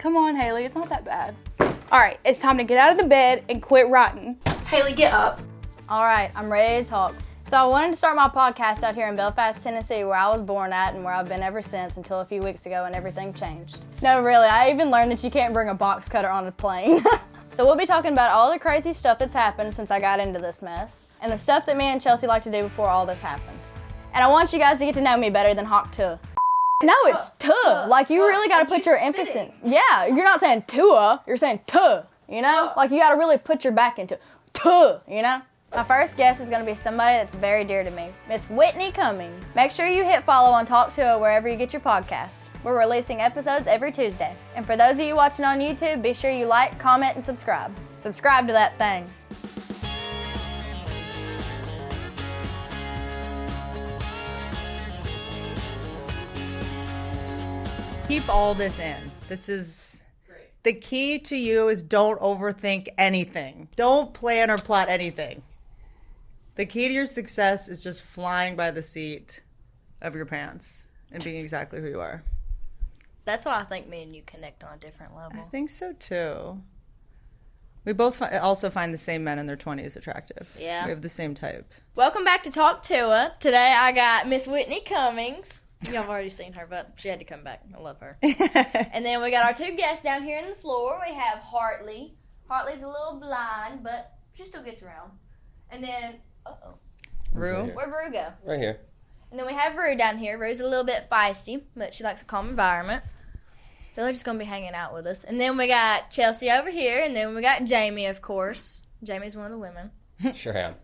Come on, Haley, it's not that bad. All right, it's time to get out of the bed and quit rotting. Haley, get up. All right, I'm ready to talk. So I wanted to start my podcast out here in Belfast, Tennessee, where I was born at and where I've been ever since until a few weeks ago when everything changed. No, really, I even learned that you can't bring a box cutter on a plane. So we'll be talking about all the crazy stuff that's happened since I got into this mess, and the stuff that me and Chelsea like to do before all this happened. And I want you guys to get to know me better than Talk Tuah. No, it's Tuah. Like, you really got to put your emphasis in. Yeah, you're not saying Tuah, you're saying Tuah, you know? Like, you got to really put your back into it. Tuah, you know? My first guest is going to be somebody that's very dear to me, Miss Whitney Cummings. Make sure you hit follow on Talk Tuah wherever you get your podcast. We're releasing episodes every Tuesday. And for those of you watching on YouTube, be sure you like, comment, and subscribe. Subscribe to that thing. Keep all this in. This is the key to you is don't overthink anything. Don't plan or plot anything. The key to your success is just flying by the seat of your pants and being exactly who you are. That's why I think me and you connect on a different level. I think so too. We both also find the same men in their 20s attractive. Yeah. We have the same type. Welcome back to Talk Tuah. Today I got Miss Whitney Cummings. Y'all have already seen her, but she had to come back. I love her. And then we got our two guests down here on the floor. We have Harley. Harley's a little blind, but she still gets around. And then, Rue. where'd Rue go? Right here. And then we have Rue down here. Rue's a little bit feisty, but she likes a calm environment. So they're just going to be hanging out with us. And then we got Chelsea over here, and then we got Jamie, of course. Jamie's one of the women. Sure am.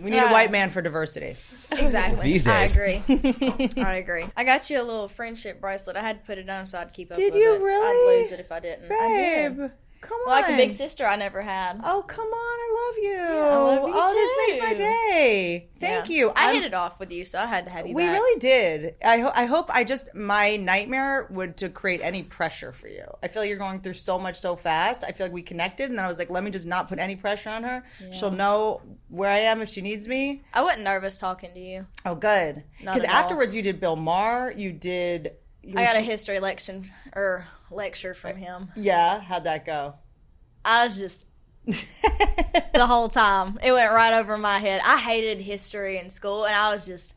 We need a white man for diversity. Exactly. These days. I agree. I got you a little friendship bracelet. I had to put it on so I'd keep up with it. Did you really? I'd lose it if I didn't. Babe, I did. come on. Like a big sister I never had. Oh, come on. I love you. I love you oh, this too. makes my day. Thank Yeah. you. I hit it off with you, so I had to have you We back. really did. I hope my nightmare would to create any pressure for you. I feel like you're going through so much so fast. I feel like we connected, and then I was like, let me just not put any pressure on her. Yeah. She'll know where I am if she needs me. I wasn't nervous talking to you. Oh, good. Not Because at all. afterwards you did Bill Maher. You did... I got a history lecture from him. Yeah, how'd that go? I was just... the whole time. It went right over my head. I hated history in school, and I was just...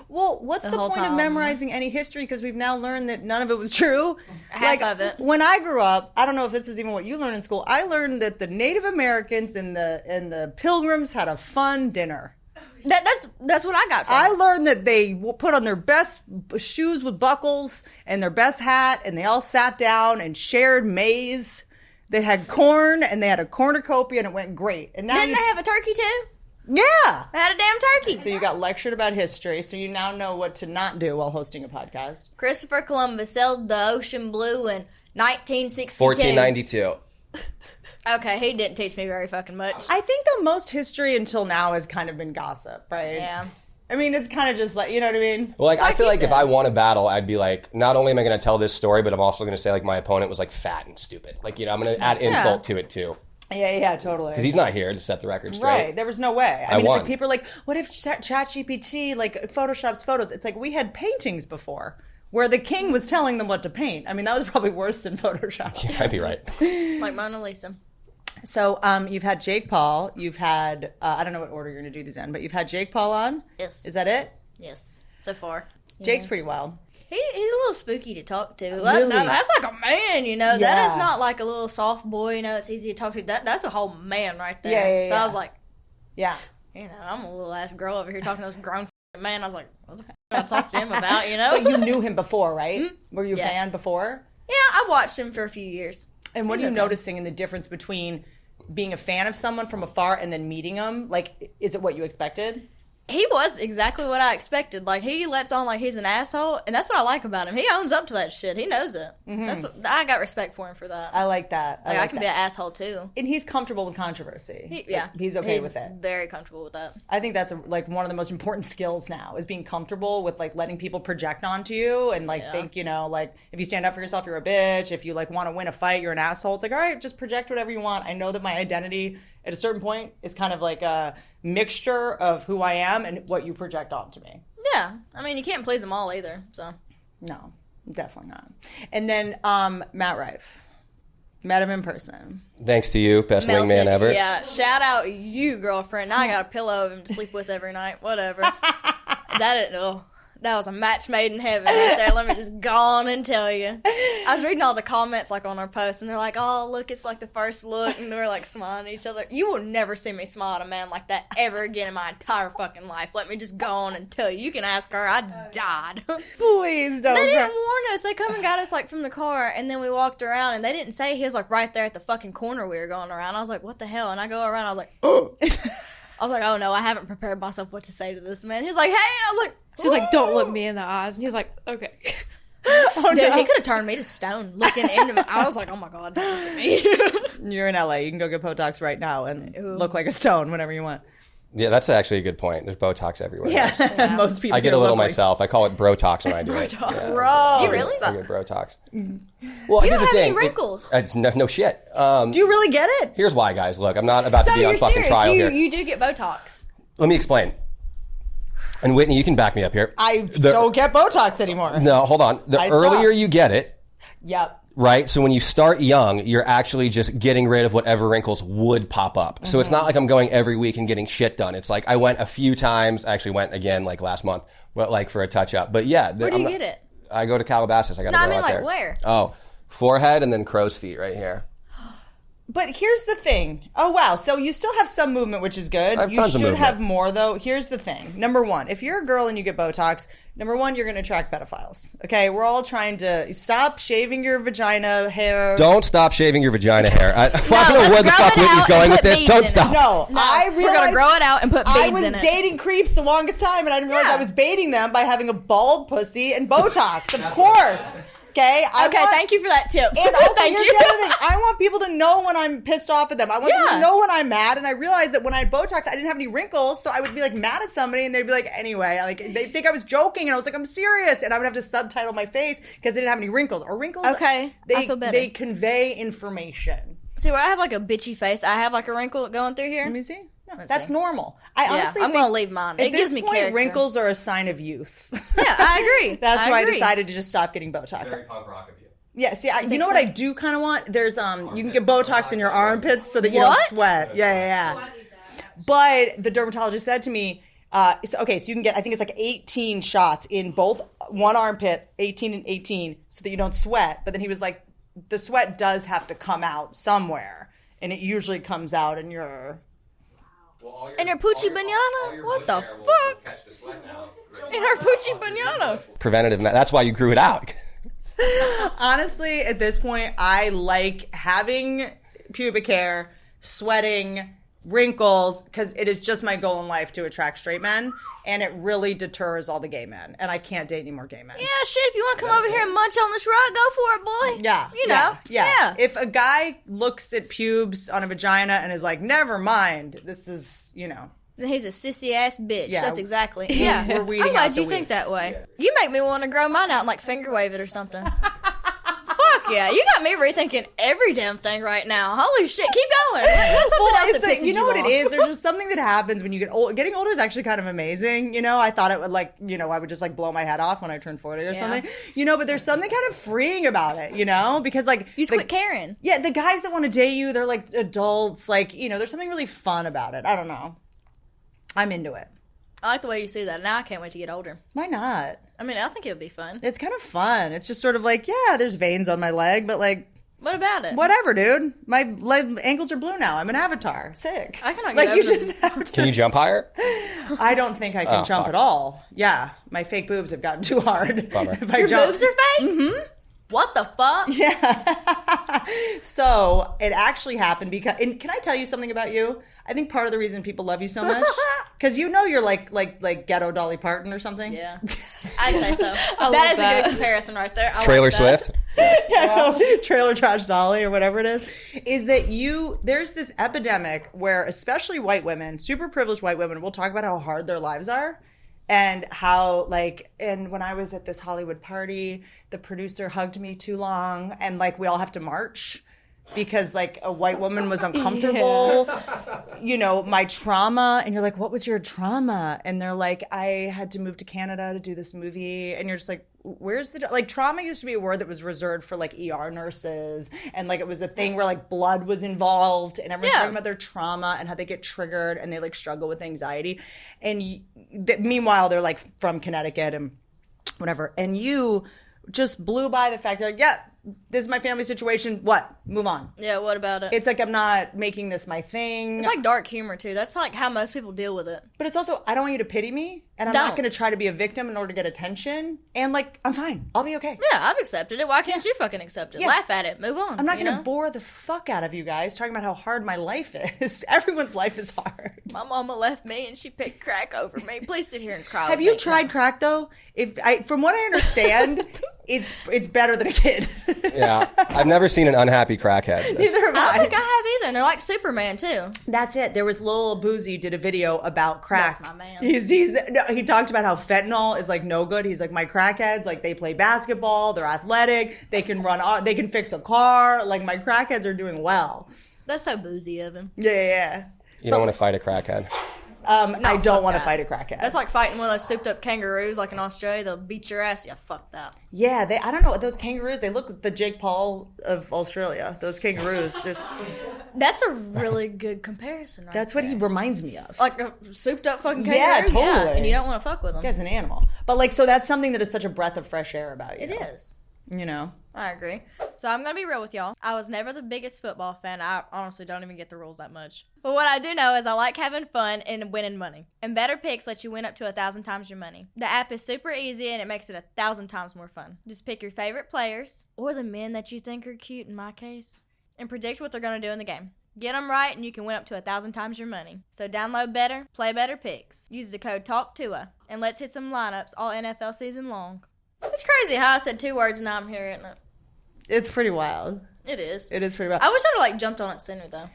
Well, what's the whole point of time. memorizing any history? Because we've now learned that none of it was true. Half of it. When I grew up, I don't know if this is even what you learned in school. I learned that the Native Americans and the Pilgrims had a fun dinner. That's what I got from I it. learned that they put on their best shoes with buckles and their best hat, and they all sat down and shared maize. They had corn, and they had a cornucopia, and it went great. And now Didn't they have a turkey, too? Yeah. They had a damn turkey. So you got lectured about history, so you now know what to not do while hosting a podcast. Christopher Columbus sailed the ocean blue in 1962. 1492. Okay, he didn't teach me very fucking much. I think the most history until now has kind of been gossip, right? Yeah. I mean, it's kind of just like, you know what I mean? Well, like, I feel you like if said. I won a battle, I'd be like, not only am I going to tell this story, but I'm also going to say, like, my opponent was, like, fat and stupid. Like, you know, I'm going to add insult to it, too. Yeah, totally. Because he's not here to set the record straight. Right, there was no way. I mean, won. it's like people are like, what if ChatGPT, like, photoshops photos? It's like we had paintings before where the king was telling them what to paint. I mean, that was probably worse than Photoshop. Yeah, I'd be right. Like Mona Lisa. So you've had Jake Paul. You've had, I don't know what order you're going to do these in, but you've had Jake Paul on? Yes. Is that it? Yes, so far. Jake's pretty wild. He's a little spooky to talk to. Really? That's like a man, you know. That Yeah. is not like a little soft boy, you know. It's easy to talk to. That's a whole man right there. Yeah, so I was like, Yeah. you know, I'm a little ass girl over here talking to this grown f***ing man. I was like, what the f*** am I talk to him about, you know? But you knew him before, right? Were you a Yeah. fan before? Yeah, I watched him for a few years. And what He's are you okay. noticing in the difference between being a fan of someone from afar and then meeting them? Like, is it what you expected? He was exactly what I expected. Like, he lets on like he's an asshole, and that's what I like about him. He owns up to that shit. He knows it. That's what, I got respect for him for that. I like that. Like, I like can that. be an asshole, too. And he's comfortable with controversy. Yeah. He's okay with it. Very comfortable with that. I think that's like one of the most important skills now is being comfortable with like letting people project onto you and like think, you know, like if you stand up for yourself, you're a bitch. If you like want to win a fight, you're an asshole. It's like, all right, just project whatever you want. I know that my identity at a certain point is kind of like a mixture of who I am and what you project onto me. Yeah. I mean, you can't please them all either, so. No, definitely not. And then Matt Rife. Met him in person. Thanks to you, best Melted. wingman ever. Yeah, shout out you, girlfriend. Now I got a pillow of him to sleep with every night. Whatever. That was a match made in heaven right there. Let me just go on and tell you. I was reading all the comments like on our post, and they're like, "Oh, look, it's like the first look," and we're like smiling at each other. You will never see me smile at a man like that ever again in my entire fucking life. Let me just go on and tell you. You can ask her. I died. Please don't. They didn't warn us. They come and got us like from the car, and then we walked around, and they didn't say he was like right there at the fucking corner we were going around. I was like, "What the hell?" And I go around. I was like, "Oh." I was like, "Oh no, I haven't prepared myself what to say to this man." He's like, "Hey," and I was like. She's like, don't look me in the eyes. And he was like, okay. Dude, he could have turned me to stone looking into me. I was like, oh my God, don't look at me. You're in LA. You can go get Botox right now and look like a stone whenever you want. Yeah, that's actually a good point. There's Botox everywhere. Yeah, most people. I get a little myself. I call it Brotox when I do it. Yeah. Bro. You really? I get Brotox. Well, You here's don't the have thing. any wrinkles. No shit. Do you really get it? Here's why, guys. Look, I'm not about to So be on you're fucking serious. trial here. You do get Botox. Let me explain. And Whitney, you can back me up here. I don't get Botox anymore. No, hold on. The I earlier stopped. you get it, Yep. right? So when you start young, you're actually just getting rid of whatever wrinkles would pop up. So it's not like I'm going every week and getting shit done. It's like I went a few times. I actually went again like last month, but like for a touch up. But yeah, Where do you get it? I go to Calabasas. I got to No, go I mean out like there. where? Oh, forehead and then crow's feet right here. But here's the thing. Oh, wow. So you still have some movement, which is good. I have You tons of should movement. have more, though. Here's the thing. Number one, if you're a girl and you get Botox, number one, you're going to attract pedophiles. Okay? We're all trying to stop shaving your vagina hair. Don't stop shaving your vagina hair. I don't know let's where the grow fuck it Whitney's out going and with put this. beads Don't in it. stop. No, No, I we're gonna grow it out and put beads I was in it. dating creeps the longest time, and I didn't realize Yeah. I was baiting them by having a bald pussy and Botox. Of course. Okay? Okay, thank you for that tip. And also, Thank here's you. the other thing. I want people to know when I'm pissed off at them. I want them Yeah. to know when I'm mad. And I realized that when I had Botox, I didn't have any wrinkles. So I would be like mad at somebody and they'd be like, anyway, like they think I was joking. And I was like, I'm serious. And I would have to subtitle my face because they didn't have any wrinkles. Or wrinkles, Okay, they, I feel better. they convey information. See, where I have like a bitchy face, I have like a wrinkle going through here. Let me see. No, Let's that's see. normal. I Yeah, honestly I'm think gonna leave mine. At It this gives me point, character. wrinkles are a sign of youth. Yeah, I agree. That's why agree. I decided to just stop getting Botox. Very punk rock of you. Yeah, see, you know what I do kind of want? There's you can get Botox in your armpits so that you What? don't sweat. Yeah. But the dermatologist said to me, so you can get, I think it's like 18 shots in both one armpit, 18 and 18, so that you don't sweat. But then he was like, the sweat does have to come out somewhere, and it usually comes out in your. And your poochie banana? What the fuck? In her poochie banana. Preventative. That's why you grew it out. Honestly, at this point, I like having pubic hair, sweating, wrinkles, because it is just my goal in life to attract straight men, and it really deters all the gay men, and I can't date any more gay men. Yeah, shit, if you want to come over here and munch on this rug, go for it, boy. Yeah. You know? Yeah. If a guy looks at pubes on a vagina and is like, never mind, this is, He's a sissy ass bitch. Yeah. That's exactly. Yeah. We're weeding I'm glad out the you think weed. that way. You make me want to grow mine out and like finger wave it or something. Fuck yeah. You got me rethinking every damn thing right now. Holy shit. Keep going. What's something else it's that like, pisses you know what off? it is? There's just something that happens when you get old. Getting older is actually kind of amazing. I thought it would I would just like blow my head off when I turned 40 or something. But there's something kind of freeing about it, because like. You just quit caring. Yeah, the guys that want to date you, they're like adults. Like, there's something really fun about it. I don't know. I'm into it. I like the way you see that. Now I can't wait to get older. Why not? I mean, I think it would be fun. It's kind of fun. It's just sort of like, yeah, there's veins on my leg, but like, What about it? whatever, dude. My ankles are blue now. I'm an avatar. Sick. I cannot like get you over just have to. Can you jump higher? I don't think I can jump fuck. at all. Yeah, my fake boobs have gotten too hard. Bummer. If I Your jump. boobs are fake? Mm-hmm. What the fuck? Yeah. So it actually happened because. And can I tell you something about you? I think part of the reason people love you so much because you're like ghetto Dolly Parton or something. Yeah. I'd say so. love That is a that. good comparison right there. I Trailer like that. Swift. Yeah, totally. Trailer Trash Dolly or whatever it is that there's this epidemic where especially white women, super privileged white women, will talk about how hard their lives are and how and when I was at this Hollywood party, the producer hugged me too long and we all have to march because a white woman was uncomfortable. My trauma, and you're like, what was your trauma? And they're like, I had to move to Canada to do this movie, and you're just like, where's the, like, trauma used to be a word that was reserved for, like, ER nurses, and, like, it was a thing where, like, blood was involved, and everyone's talking about their trauma and how they get triggered and they, like, struggle with anxiety. And meanwhile, they're, like, from Connecticut and whatever. And you just blew by the fact that, like, yeah, this is my family situation. What? Move on. Yeah, what about it? It's like I'm not making this my thing. It's like dark humor, too. That's like how most people deal with it. But it's also, I don't want you to pity me, and I'm not going to try to be a victim in order to get attention. And, like, I'm fine. I'll be okay. Yeah, I've accepted it. Why can't you fucking accept it? Laugh at it. Move on. I'm not going to bore the fuck out of you guys talking about how hard my life is. Everyone's life is hard. My mama left me, and she picked crack over me. Please sit here and cry. Have you tried crack, though? From what I understand, it's better than a kid. Yeah. I've never seen an unhappy crackhead. Neither have I don't think I have either. And they're like Superman, too. That's it. There was Lil Boozy did a video about crack. That's my man. He talked about how fentanyl is, like, no good. He's like, my crackheads, like, they play basketball, they're athletic, they can run, they can fix a car. Like, my crackheads are doing well. That's so boozy of him. Yeah. You don't want to fight a crackhead. I don't want to fight a crackhead. That's like fighting one of those souped up kangaroos, like in Australia. They'll beat your ass. Yeah, fuck that. Yeah, I don't know, those kangaroos, they look like the Jake Paul of Australia. Those kangaroos, that's a really good comparison, right? That's what he reminds me of. Like a souped up fucking kangaroo? Yeah, totally. Yeah, and you don't want to fuck with him. He's an animal. But, like, so that's something that is such a breath of fresh air about you. It is. You know? I agree. So I'm going to be real with y'all. I was never the biggest football fan. I honestly don't even get the rules that much. But what I do know is I like having fun and winning money. And Better Picks lets you win up to 1,000 times your money. The app is super easy and it makes it 1,000 times more fun. Just pick your favorite players, or the men that you think are cute in my case, and predict what they're going to do in the game. Get them right and you can win up to 1,000 times your money. So download Better, play Better Picks. Use the code TALKTUAH, and let's hit some lineups all NFL season long. It's crazy how I said 2 words and now I'm here, isn't it? It's pretty wild. It is. It is pretty wild. I wish I'd have, like, jumped on it sooner, though.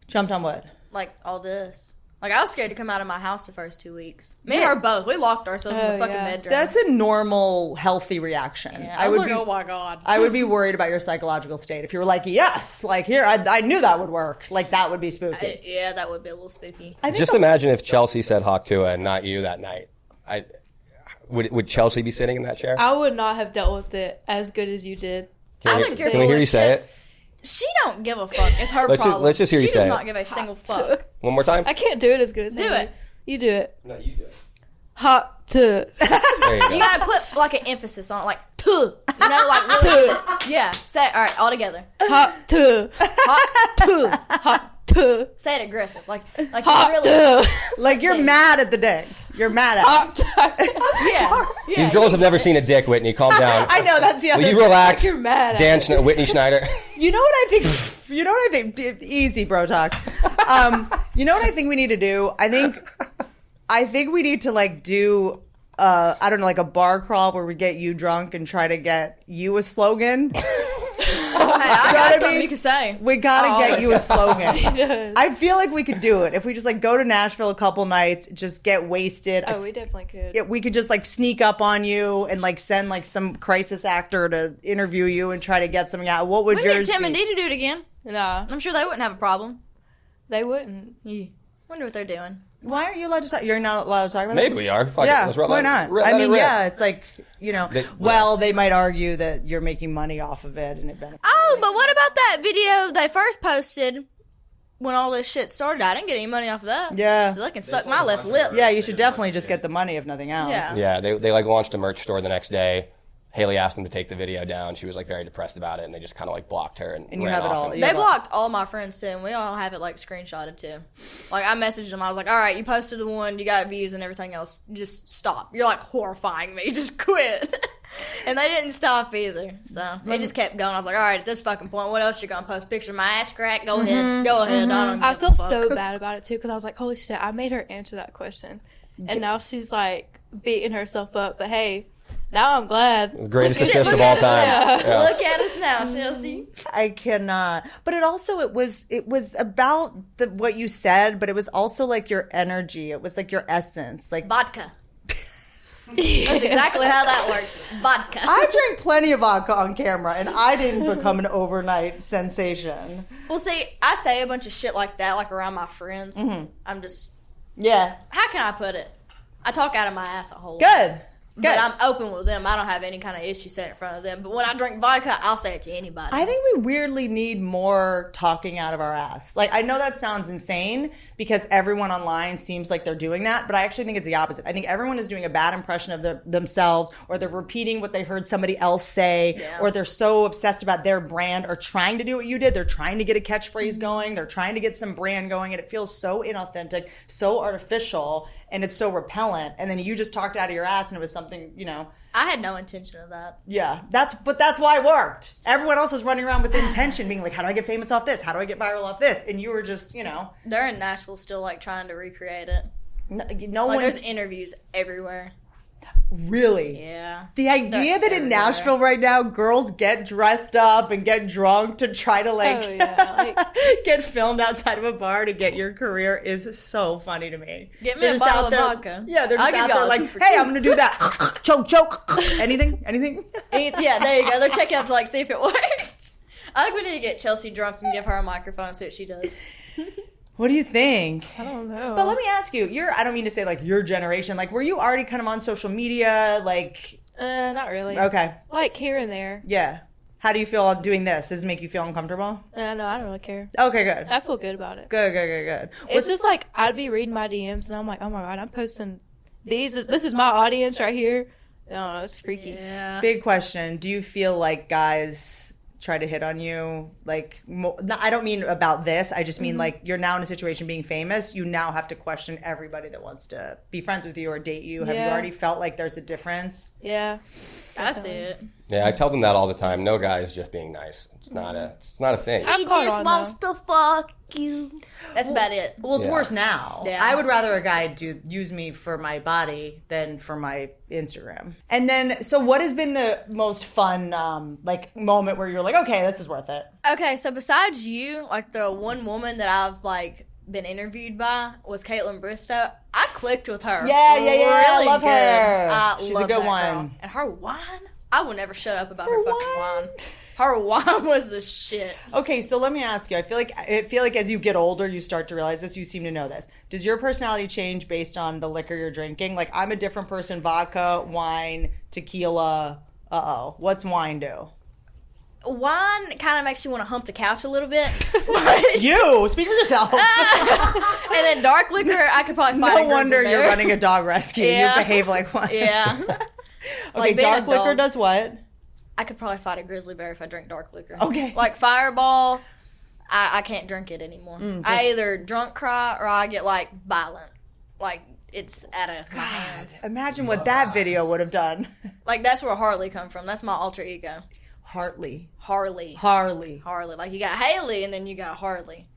Jumped on what? Like, all this. Like, I was scared to come out of my house the first 2 weeks. Me and her both. We locked ourselves in the fucking bedroom. That's a normal, healthy reaction. Yeah, I was like, oh my God. I would be worried about your psychological state. If you were like, yes, like, here, I knew that would work. Like, that would be spooky. Yeah, that would be a little spooky. Just imagine if Chelsea said Talk Tuah and not you that night. Would Chelsea be sitting in that chair? I would not have dealt with it as good as you did. Can we hear you say it? She don't give a fuck. It's her problem. Let's just hear you say it. She does not give a single fuck. One more time? I can't do it as good as Do it. You do it. No, you do it. Hot to. There you go. You gotta put, like, an emphasis on it. Like, tuh. You know, like, really. Yeah. Say it. All right, all together. Hot to. Hot tuh. Hot to. Say it aggressive. Like Hot really. to. Like, you're mad at the day. You're mad at it. Yeah. These girls have never seen a dick, Whitney. Calm down. I know, that's the other Will you relax? You're mad at Dan Whitney Schneider. You know what I think? You know what I think? Easy, bro talk. You know what I think we need to do? I think we need to, like, do I don't know, like a bar crawl where we get you drunk and try to get you a slogan. I got something you can say. We gotta get you a slogan. does. I feel like we could do it if we just, like, go to Nashville a couple nights, just get wasted. Oh, we definitely could. Yeah, we could just, like, sneak up on you and, like, send, like, some crisis actor to interview you and try to get something out. What would We can yours get Tim be? and Dee to do it again. Nah, I'm sure they wouldn't have a problem. they wouldn't. Yeah. Wonder what they're doing. Why aren't you allowed to talk? You're not allowed to talk about that? Maybe we are. Fuck it. Yeah, Let's why not? let I it mean, rip. yeah, it's like, you know, they might argue that you're making money off of it and it benefits. Oh, but what about that video they first posted when all this shit started? I didn't get any money off of that. Yeah. So they can suck my left lip. Yeah, you should definitely just get the money if nothing else. Yeah. Yeah, they like launched a merch store the next day. Haley asked them to take the video down. She was like very depressed about it, and they just kind of like blocked her and you ran have it off all. and- Yeah. They blocked all my friends too, and we all have it like screenshotted too. Like I messaged them, I was like, "All right, you posted the one, you got views and everything else. Just stop. You're like horrifying me. Just quit." And they didn't stop either. So they just kept going. I was like, "All right, at this fucking point, what else you gonna post? Picture of my ass crack? Go ahead, go ahead." I feel so bad about it too because I was like, holy shit, I made her answer that question, and now she's like beating herself up. But hey, now I'm glad. The greatest assist of all time. Yeah. Look at us now, Chelsea. I cannot. But it was about what you said, but it was also like your energy. It was like your essence. Like Vodka. That's exactly how that works. Vodka. I drank plenty of vodka on camera, and I didn't become an overnight sensation. Well, see, I say a bunch of shit like that, like around my friends. I'm just, Yeah. how can I put it? I talk out of my ass a whole lot. Good. But I'm open with them. I don't have any kind of issue saying it in front of them. But when I drink vodka, I'll say it to anybody. I think we weirdly need more talking out of our ass. Like, I know that sounds insane because everyone online seems like they're doing that, but I actually think it's the opposite. I think everyone is doing a bad impression of themselves, or they're repeating what they heard somebody else say, or they're so obsessed about their brand or trying to do what you did. They're trying to get a catchphrase going. They're trying to get some brand going, and it feels so inauthentic, so artificial, and it's so repellent. And then you just talked out of your ass and it was something, you know. I had no intention of that. Yeah, that's why it worked. Everyone else was running around with intention, being like, how do I get famous off this? How do I get viral off this? And you were just, you know. They're in Nashville still, like, trying to recreate it. No one. There's interviews everywhere. Really? Yeah. The idea that in Nashville right now, girls get dressed up and get drunk to try to, get filmed outside of a bar to get your career is so funny to me. Get me a bottle of vodka. Yeah, they're just out there like, hey, I'm going to do that. Choke. Anything? Yeah, there you go. They're checking out to, like, see if it works. I think we need to get Chelsea drunk and give her a microphone and see what she does. What do you think? I don't know. But let me ask you, I don't mean to say, like, your generation, like, were you already kind of on social media, like... Not really. Okay. Like, here and there. Yeah. How do you feel doing this? Does it make you feel uncomfortable? No, I don't really care. Okay, good. I feel good about it. Good. It's just like, I'd be reading my DMs, and I'm like, oh my God, I'm posting these. This is my audience right here. I don't know, it's freaky. Yeah. Big question. Do you feel like guys try to hit on you? Like, I don't mean about this. I just mean like you're now in a situation being famous. You now have to question everybody that wants to be friends with you or date you. Have you already felt like there's a difference? Yeah. I see it. Yeah, I tell them that all the time. No guy is just being nice. It's not a thing. He just wants to fuck you. That's about it. Well, it's worse now. Yeah. I would rather a guy use me for my body than for my Instagram. And then, so what has been the most fun, moment where you're like, okay, this is worth it? Okay, so besides you, like, the one woman that I've, like, been interviewed by was Caitlin Bristow. I clicked with her. Yeah. Really I love good. her. She's love a good that one. girl. And her wine, I will never shut up about her fucking wine. Her wine was the shit. Okay, so let me ask you. I feel like as you get older, you start to realize this. You seem to know this. Does your personality change based on the liquor you're drinking? Like, I'm a different person. Vodka, wine, tequila. What's wine do? Wine kind of makes you want to hump the couch a little bit. You speak for yourself. And then dark liquor, I could probably fight. No wonder you're running a dog rescue. Yeah. You behave like one. Yeah. Okay, Like being dark a liquor dog. does what? I could probably fight a grizzly bear if I drank dark liquor. Okay. Like Fireball, I can't drink it anymore. I either drunk cry or I get, like, violent. Like, it's out of my hands. Imagine what that video would have done. Like, that's where Harley come from. That's my alter ego. Harley. Harley. Like, you got Haley and then you got Harley.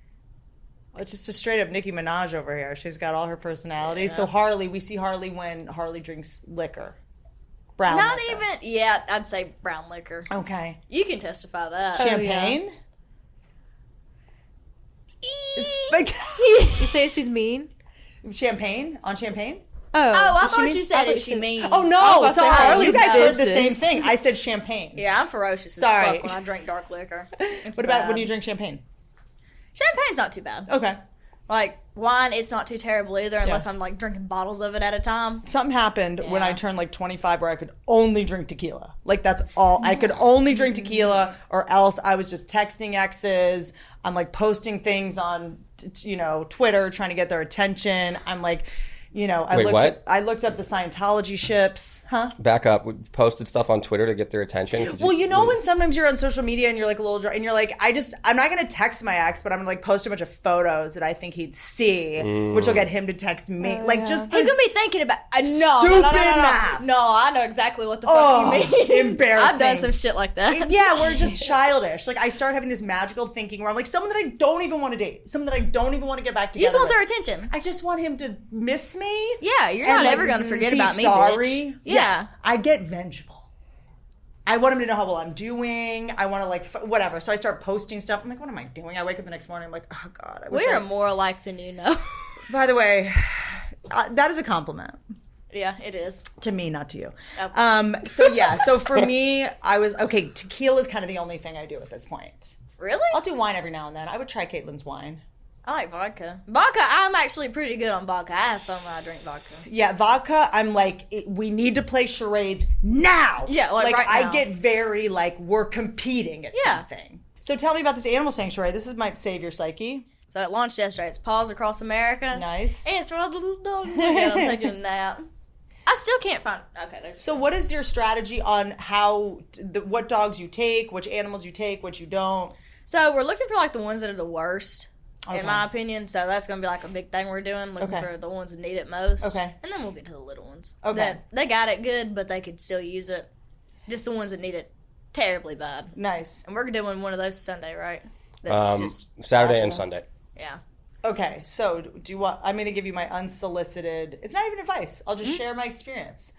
It's just a straight up Nicki Minaj over here. She's got all her personality. Yeah. So Harley, we see Harley when Harley drinks liquor. Brown Not liquor. even, yeah, I'd say brown liquor. Okay. You can testify that. Champagne? You say she's mean? Champagne? On champagne? Oh, I thought you said is she mean? Oh, no. Sorry. Harley's You guys heard the vicious. same thing. I said champagne. Yeah, I'm ferocious as Sorry. fuck when I drink dark liquor. What about when you drink champagne? Champagne's not too bad. Okay. Like, wine, it's not too terrible either unless I'm, like, drinking bottles of it at a time. Something happened when I turned, like, 25 where I could only drink tequila. Like, that's all. I could only drink tequila or else I was just texting exes. I'm, like, posting things on, Twitter, trying to get their attention. I'm, like... I looked up the Scientology ships. Huh? Back up. We posted stuff on Twitter to get their attention. When sometimes you're on social media and you're like a little dry, and you're like, I'm not going to text my ex, but I'm going to like post a bunch of photos that I think he'd see, which will get him to text me. He's going to be thinking about, no, math. No, I know exactly what the fuck you mean. Embarrassing. I've done some shit like that. Yeah, we're just childish. Like, I start having this magical thinking where I'm like, someone that I don't even want to date, someone that I don't even want to get back together You just want with. their attention. I just want him to miss me. Yeah, you're not ever going to forget about me, sorry. bitch. Yeah. I get vengeful. I want him to know how well I'm doing. I want to, whatever. So I start posting stuff. I'm like, what am I doing? I wake up the next morning. I'm like, oh, God. We are more alike than you know. By the way, that is a compliment. Yeah, it is. To me, not to you. Okay. So for me, tequila is kind of the only thing I do at this point. Really? I'll do wine every now and then. I would try Caitlin's wine. I like vodka. Vodka, I'm actually pretty good on vodka. I have fun when I drink vodka. Yeah, vodka, I'm like, we need to play charades now. Yeah, like right now. I get very, like, we're competing at something. So tell me about this animal sanctuary. This is my Save Your Psyche. So it launched yesterday. It's PAWS Across America. Nice. And it's for all the little dogs. Look at them taking a nap. I still can't find... Okay, there's... So what is your strategy on what dogs you take, which animals you take, which you don't? So we're looking for, like, the ones that are the worst, in my opinion. So that's going to be, like, a big thing we're doing, looking for the ones that need it most. Okay. And then we'll get to the little ones. Okay. They got it good, but they could still use it. Just the ones that need it terribly bad. Nice. And we're doing one of those Sunday, right? Saturday awful. and Sunday. Yeah. Okay, so do you want... I'm going to give you my unsolicited... It's not even advice. I'll just share my experience.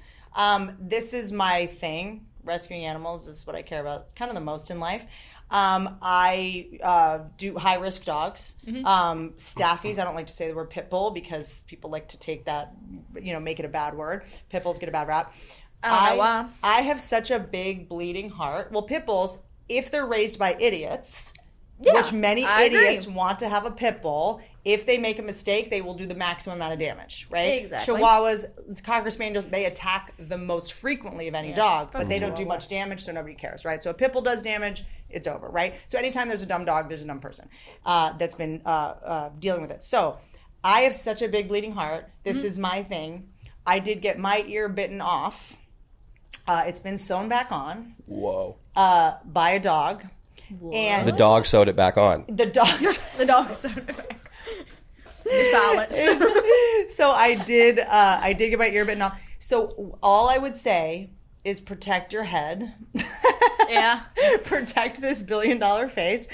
This is my thing. Rescuing animals is what I care about kind of the most in life. I do high-risk dogs. Staffies, I don't like to say the word pit bull because people like to take that, make it a bad word. Pit bulls get a bad rap. I don't know why. I have such a big bleeding heart. Well, pit bulls, if they're raised by idiots... Yeah, which many I idiots agree. want to have a pit bull. If they make a mistake, they will do the maximum amount of damage, right? Exactly. Chihuahuas, Cocker Spaniels, they attack the most frequently of any dog, but they don't do much damage, so nobody cares, right? So a pit bull does damage, it's over, right? So anytime there's a dumb dog, there's a dumb person that's been dealing with it. So I have such a big bleeding heart. This is my thing. I did get my ear bitten off. It's been sewn back on. Whoa. By a dog. Whoa. And The dog sewed it back on. the dog... The dog is so back. You're silenced. So I did get my ear bitten off. So all I would say is protect your head. Yeah. Protect this $1 billion face.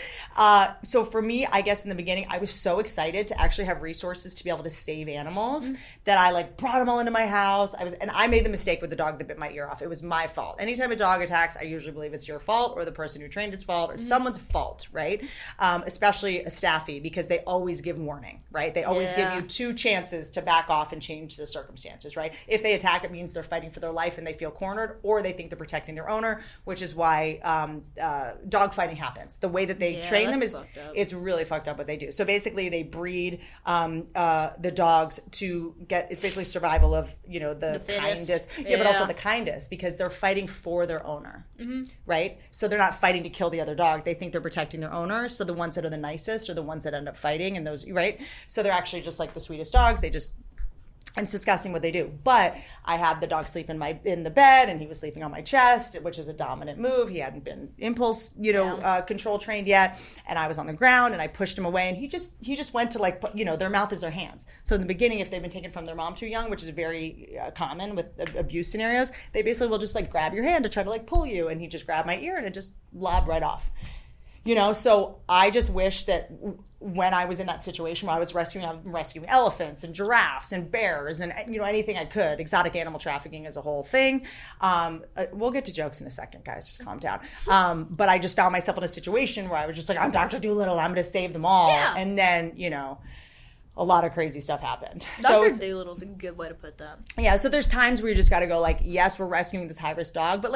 So for me, I guess in the beginning, I was so excited to actually have resources to be able to save animals that I brought them all into my house. And I made the mistake with the dog that bit my ear off. It was my fault. Anytime a dog attacks, I usually believe it's your fault or the person who trained its fault or it's someone's fault, right? Especially a staffy because they always give warning, right? They always give you 2 chances to back off and change the circumstances, right? If they attack, it means they're fighting for their life and they feel cornered, or they think they're protecting their owner, which is why dog fighting happens. The way that they train them is it's really fucked up what they do. So basically they breed the dogs to get, it's basically survival of, the kindest. Yeah, but also the kindest because they're fighting for their owner, right? So they're not fighting to kill the other dog. They think they're protecting their owner. So the ones that are the nicest are the ones that end up fighting, and those, right? So they're actually just like the sweetest dogs. And it's disgusting what they do. But I had the dog sleep in the bed, and he was sleeping on my chest, which is a dominant move. He hadn't been impulse, control trained yet. And I was on the ground, and I pushed him away, and he just went to their mouth is their hands. So in the beginning, if they've been taken from their mom too young, which is very common with abuse scenarios, they basically will just grab your hand to try to pull you, and he just grabbed my ear, and it just lobbed right off. So I just wish that when I was in that situation where I was rescuing elephants and giraffes and bears and, anything I could. Exotic animal trafficking is a whole thing. We'll get to jokes in a second, guys. Just calm down. But I just found myself in a situation where I was just I'm Dr. Dolittle. I'm going to save them all. Yeah. And then, a lot of crazy stuff happened. Dr. Dolittle's a good way to put that. Yeah, so there's times where you just got to go yes, we're rescuing this high-risk dog, but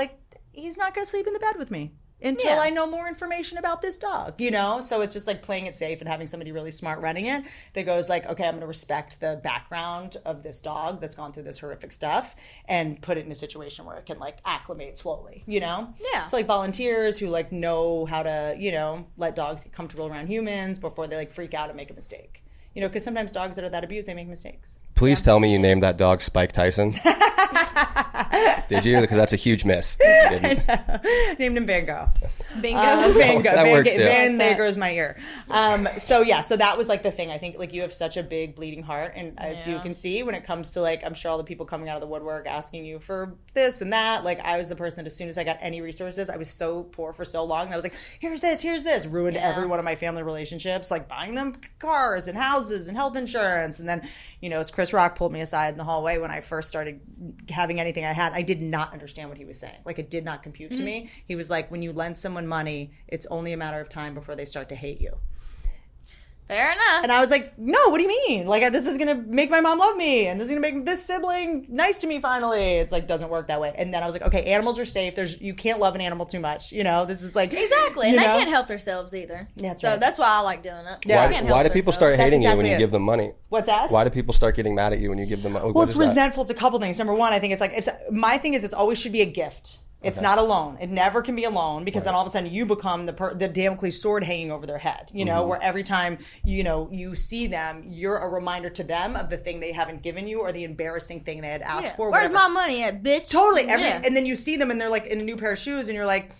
he's not going to sleep in the bed with me until I know more information about this dog, So it's just playing it safe and having somebody really smart running it that goes okay, I'm going to respect the background of this dog that's gone through this horrific stuff and put it in a situation where it can acclimate slowly, Yeah. So volunteers who know how to, let dogs get comfortable around humans before they freak out and make a mistake. Because sometimes dogs that are that abused, they make mistakes. Please tell me you named that dog Spike Tyson. Did you? Because that's a huge miss. Named him Bingo. Bingo. Bingo. That works too. There goes my ear. So that was the thing. I think you have such a big bleeding heart, and as you can see, when it comes to I'm sure all the people coming out of the woodwork asking you for this and that. I was the person that as soon as I got any resources, I was so poor for so long. And I was here's this. Ruined every one of my family relationships, buying them cars and houses and health insurance, and then as Chris Rock pulled me aside in the hallway when I first started having anything I had, I did not understand what he was saying. It did not compute to me. He was when you lend someone money, it's only a matter of time before they start to hate you. Fair enough. And I was like, no, what do you mean? Like, this is going to make my mom love me. And this is going to make this sibling nice to me finally. It's like, doesn't work that way. And then I was like, okay, animals are safe. You can't love an animal too much. You know, this is like. Exactly. And they can't help themselves either. That's right. So that's why I like doing it. Yeah. Why do people start hating you when you give them money? What's that? Why do people start getting mad at you when you give them money? Well, it's resentful. It's a couple things. Number one, I think it's like, my thing is, it always should be a gift. It's not a loan. It never can be a loan, because then all of a sudden you become the Damocles sword hanging over their head, you know, where every time, you know, you see them, you're a reminder to them of the thing they haven't given you or the embarrassing thing they had asked for. Where's my money at, bitch? Totally. And then you see them and they're like in a new pair of shoes and you're like,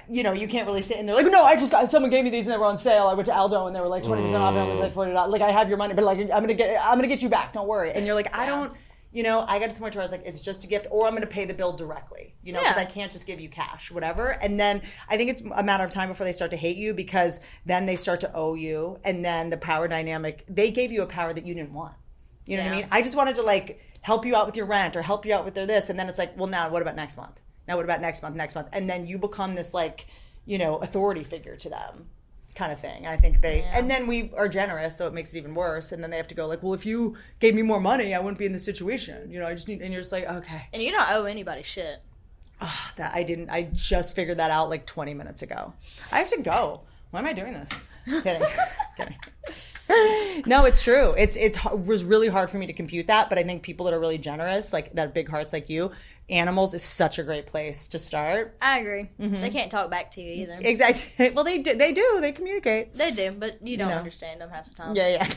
you know, you can't really sit and they're like, no, someone gave me these and they were on sale. I went to Aldo and they were like 20% off and I'm like $40. Like, I have your money, but like, I'm gonna get you back. Don't worry. And you're like, I don't. You know, I got to the point where I was like, it's just a gift, or I'm going to pay the bill directly, you know, because I can't just give you cash, whatever. And then I think it's a matter of time before they start to hate you, because then they start to owe you. And then the power dynamic, they gave you a power that you didn't want. You know what I mean? I just wanted to like help you out with your rent or help you out with their this. And then it's like, well, now what about next month? Now what about next month? And then you become this like, you know, authority figure to them. Kind of thing. I think and then we are generous, so it makes it even worse. And then they have to go like, well, if you gave me more money, I wouldn't be in this situation. You know, I just need, and you're just like, okay. And you don't owe anybody shit. I just figured that out like 20 minutes ago. I have to go. Why am I doing this? Kidding. No, it's true. It was really hard for me to compute that, but I think people that are really generous, like that have big hearts like you, animals is such a great place to start. I agree. They can't talk back to you either. Exactly. Well, they do. They communicate. They do, but you don't understand them half the time. Yeah.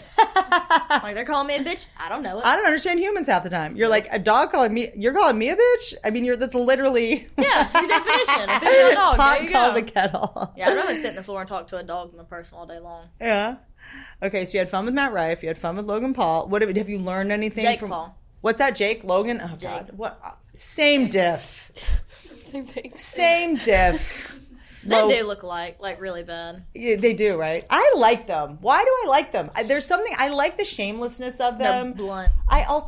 Like, they're calling me a bitch. I don't know it. I don't understand humans half the time. You're like, a dog calling me. You're calling me a bitch? I mean, that's literally. Yeah, your definition. A female dog. There you Call go. the kettle. Yeah, I'd rather sit in the floor and talk to a dog than a person all day long. Yeah. Okay, so you had fun with Matt Rife. You had fun with Logan Paul. What have you learned anything Jake from Paul. What's that, Jake? Logan? Oh, Jake. God. What? Same diff. Same thing. Same diff. They do look alike, like really bad. Yeah, they do, right? I like them. Why do I like them? There's something, I like the shamelessness of them. They're blunt.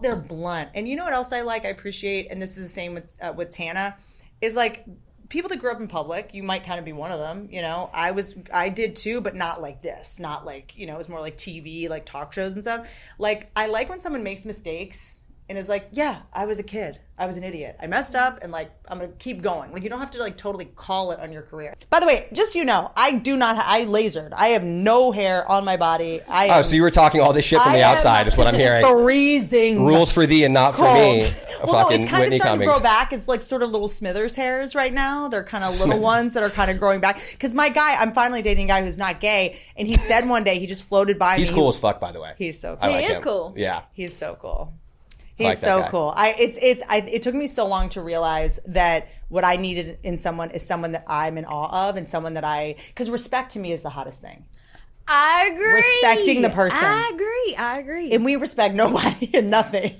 They're blunt. And you know what else I like, I appreciate, and this is the same with Tana, is like people that grew up in public. You might kind of be one of them, you know. I did too, but not like this. Not like, you know, it was more like TV, like talk shows and stuff. Like, I like when someone makes mistakes and is like, yeah, I was a kid. I was an idiot. I messed up, and like, I'm gonna keep going. Like, you don't have to like totally call it on your career. By the way, just so you know, I lasered. I have no hair on my body. So you were talking all this shit from the outside, is what I'm hearing. Freezing. Rules for thee and not for me. Well, no, it's kind Whitney of starting Cummings. to grow back. It's like sort of little Smithers hairs right now. They're kind of little ones that are kind of growing back. Because I'm finally dating a guy who's not gay, and he said one day, he just floated by me. He's cool as fuck, by the way. He's so cool. I like He is him. cool. Yeah. He's so cool. I like He's that so guy. cool. It took me so long to realize that what I needed in someone is someone that I'm in awe of, and someone that because respect to me is the hottest thing. I agree. Respecting the person. I agree. And we respect nobody and nothing.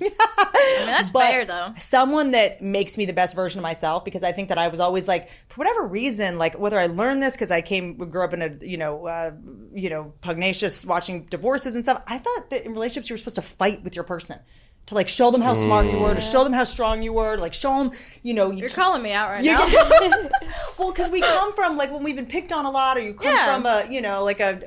That's fair, though. Someone that makes me the best version of myself, because I think that I was always like, for whatever reason, like whether I learned this because I grew up in a, pugnacious watching divorces and stuff. I thought that in relationships you were supposed to fight with your person. To like show them how smart you were, to show them how strong you were, to like show them, You're calling me out right now. Well, because we come from like when we've been picked on a lot, or you come from a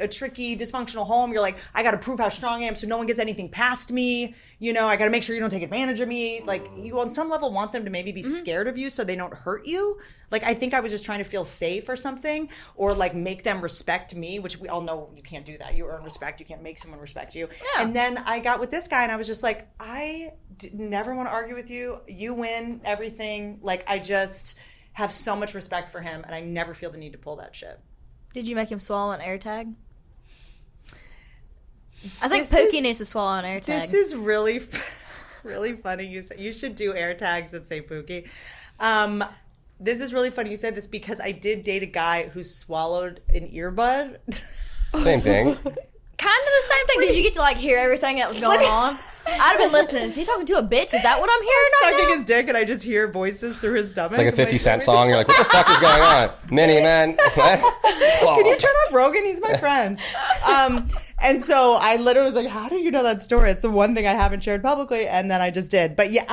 tricky, dysfunctional home. You're like, I got to prove how strong I am, so no one gets anything past me. I got to make sure you don't take advantage of me. Like, you on some level want them to maybe be scared of you so they don't hurt you. Like, I think I was just trying to feel safe or something, or like make them respect me, which we all know you can't do that. You earn respect. You can't make someone respect you. Yeah. And then I got with this guy, and I was just like, I never want to argue with you. You win everything. Like, I just have so much respect for him, and I never feel the need to pull that shit. Did you make him swallow an AirTag? I think Pookie needs to swallow an AirTag. This is really, really funny. You should do AirTags that say Pookie. This is really funny you said this, because I did date a guy who swallowed an earbud. Same thing. Kind of the same thing. Did you get to like hear everything that was going on? I'd have been listening. Is he talking to a bitch? Is that what I'm hearing right Sucking now? his dick, and I just hear voices through his stomach. It's like a 50 Cent song. You're like, what the fuck is going on? Mini man. Can you turn off Rogan? He's my friend. And so I literally was like, how do you know that story? It's the one thing I haven't shared publicly. And then I just did. But yeah,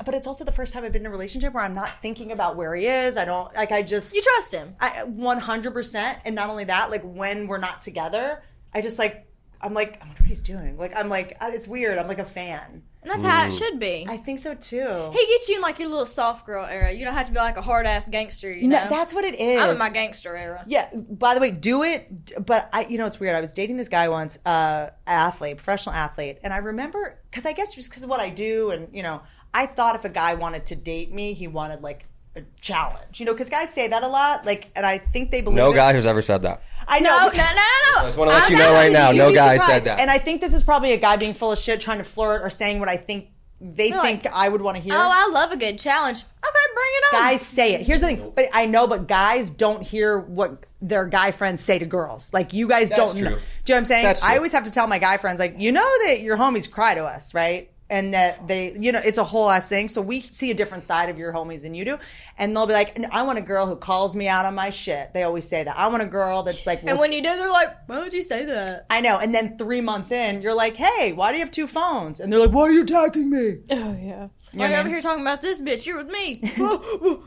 but it's also the first time I've been in a relationship where I'm not thinking about where he is. You trust him. 100%. And not only that, like when we're not together, I just like, I'm like, I wonder what he's doing. Like, I'm like, it's weird. I'm like a fan. And that's how it should be. I think so too. He gets you in like your little soft girl era. You don't have to be like a hard ass gangster, you know? No, that's what it is. I'm in my gangster era. Yeah. By the way, do it. But it's weird. I was dating this guy once, professional athlete, and I remember because I guess just because of what I do, and I thought if a guy wanted to date me, he wanted like a challenge. Because guys say that a lot. Like, and I think they believe. No guy has ever said that. I know. No. I just want to let you know right now. No guy said that. And I think this is probably a guy being full of shit, trying to flirt or saying what I think they think I would want to hear. Oh, I love a good challenge. Okay, bring it on. Guys say it. Here's the thing. But I know, but guys don't hear what their guy friends say to girls. Like, you guys That's don't true. know. Do you know what I'm saying? That's true. I always have to tell my guy friends, like, that your homies cry to us, right? And that they, it's a whole ass thing. So we see a different side of your homies than you do. And they'll be like, I want a girl who calls me out on my shit. They always say that. I want a girl that's like... And when you do, they're like, why would you say that? I know. And then 3 months in, you're like, hey, why do you have 2 phones? And they're like, why are you attacking me? Oh, yeah. Why are you over here talking about this bitch? You're with me.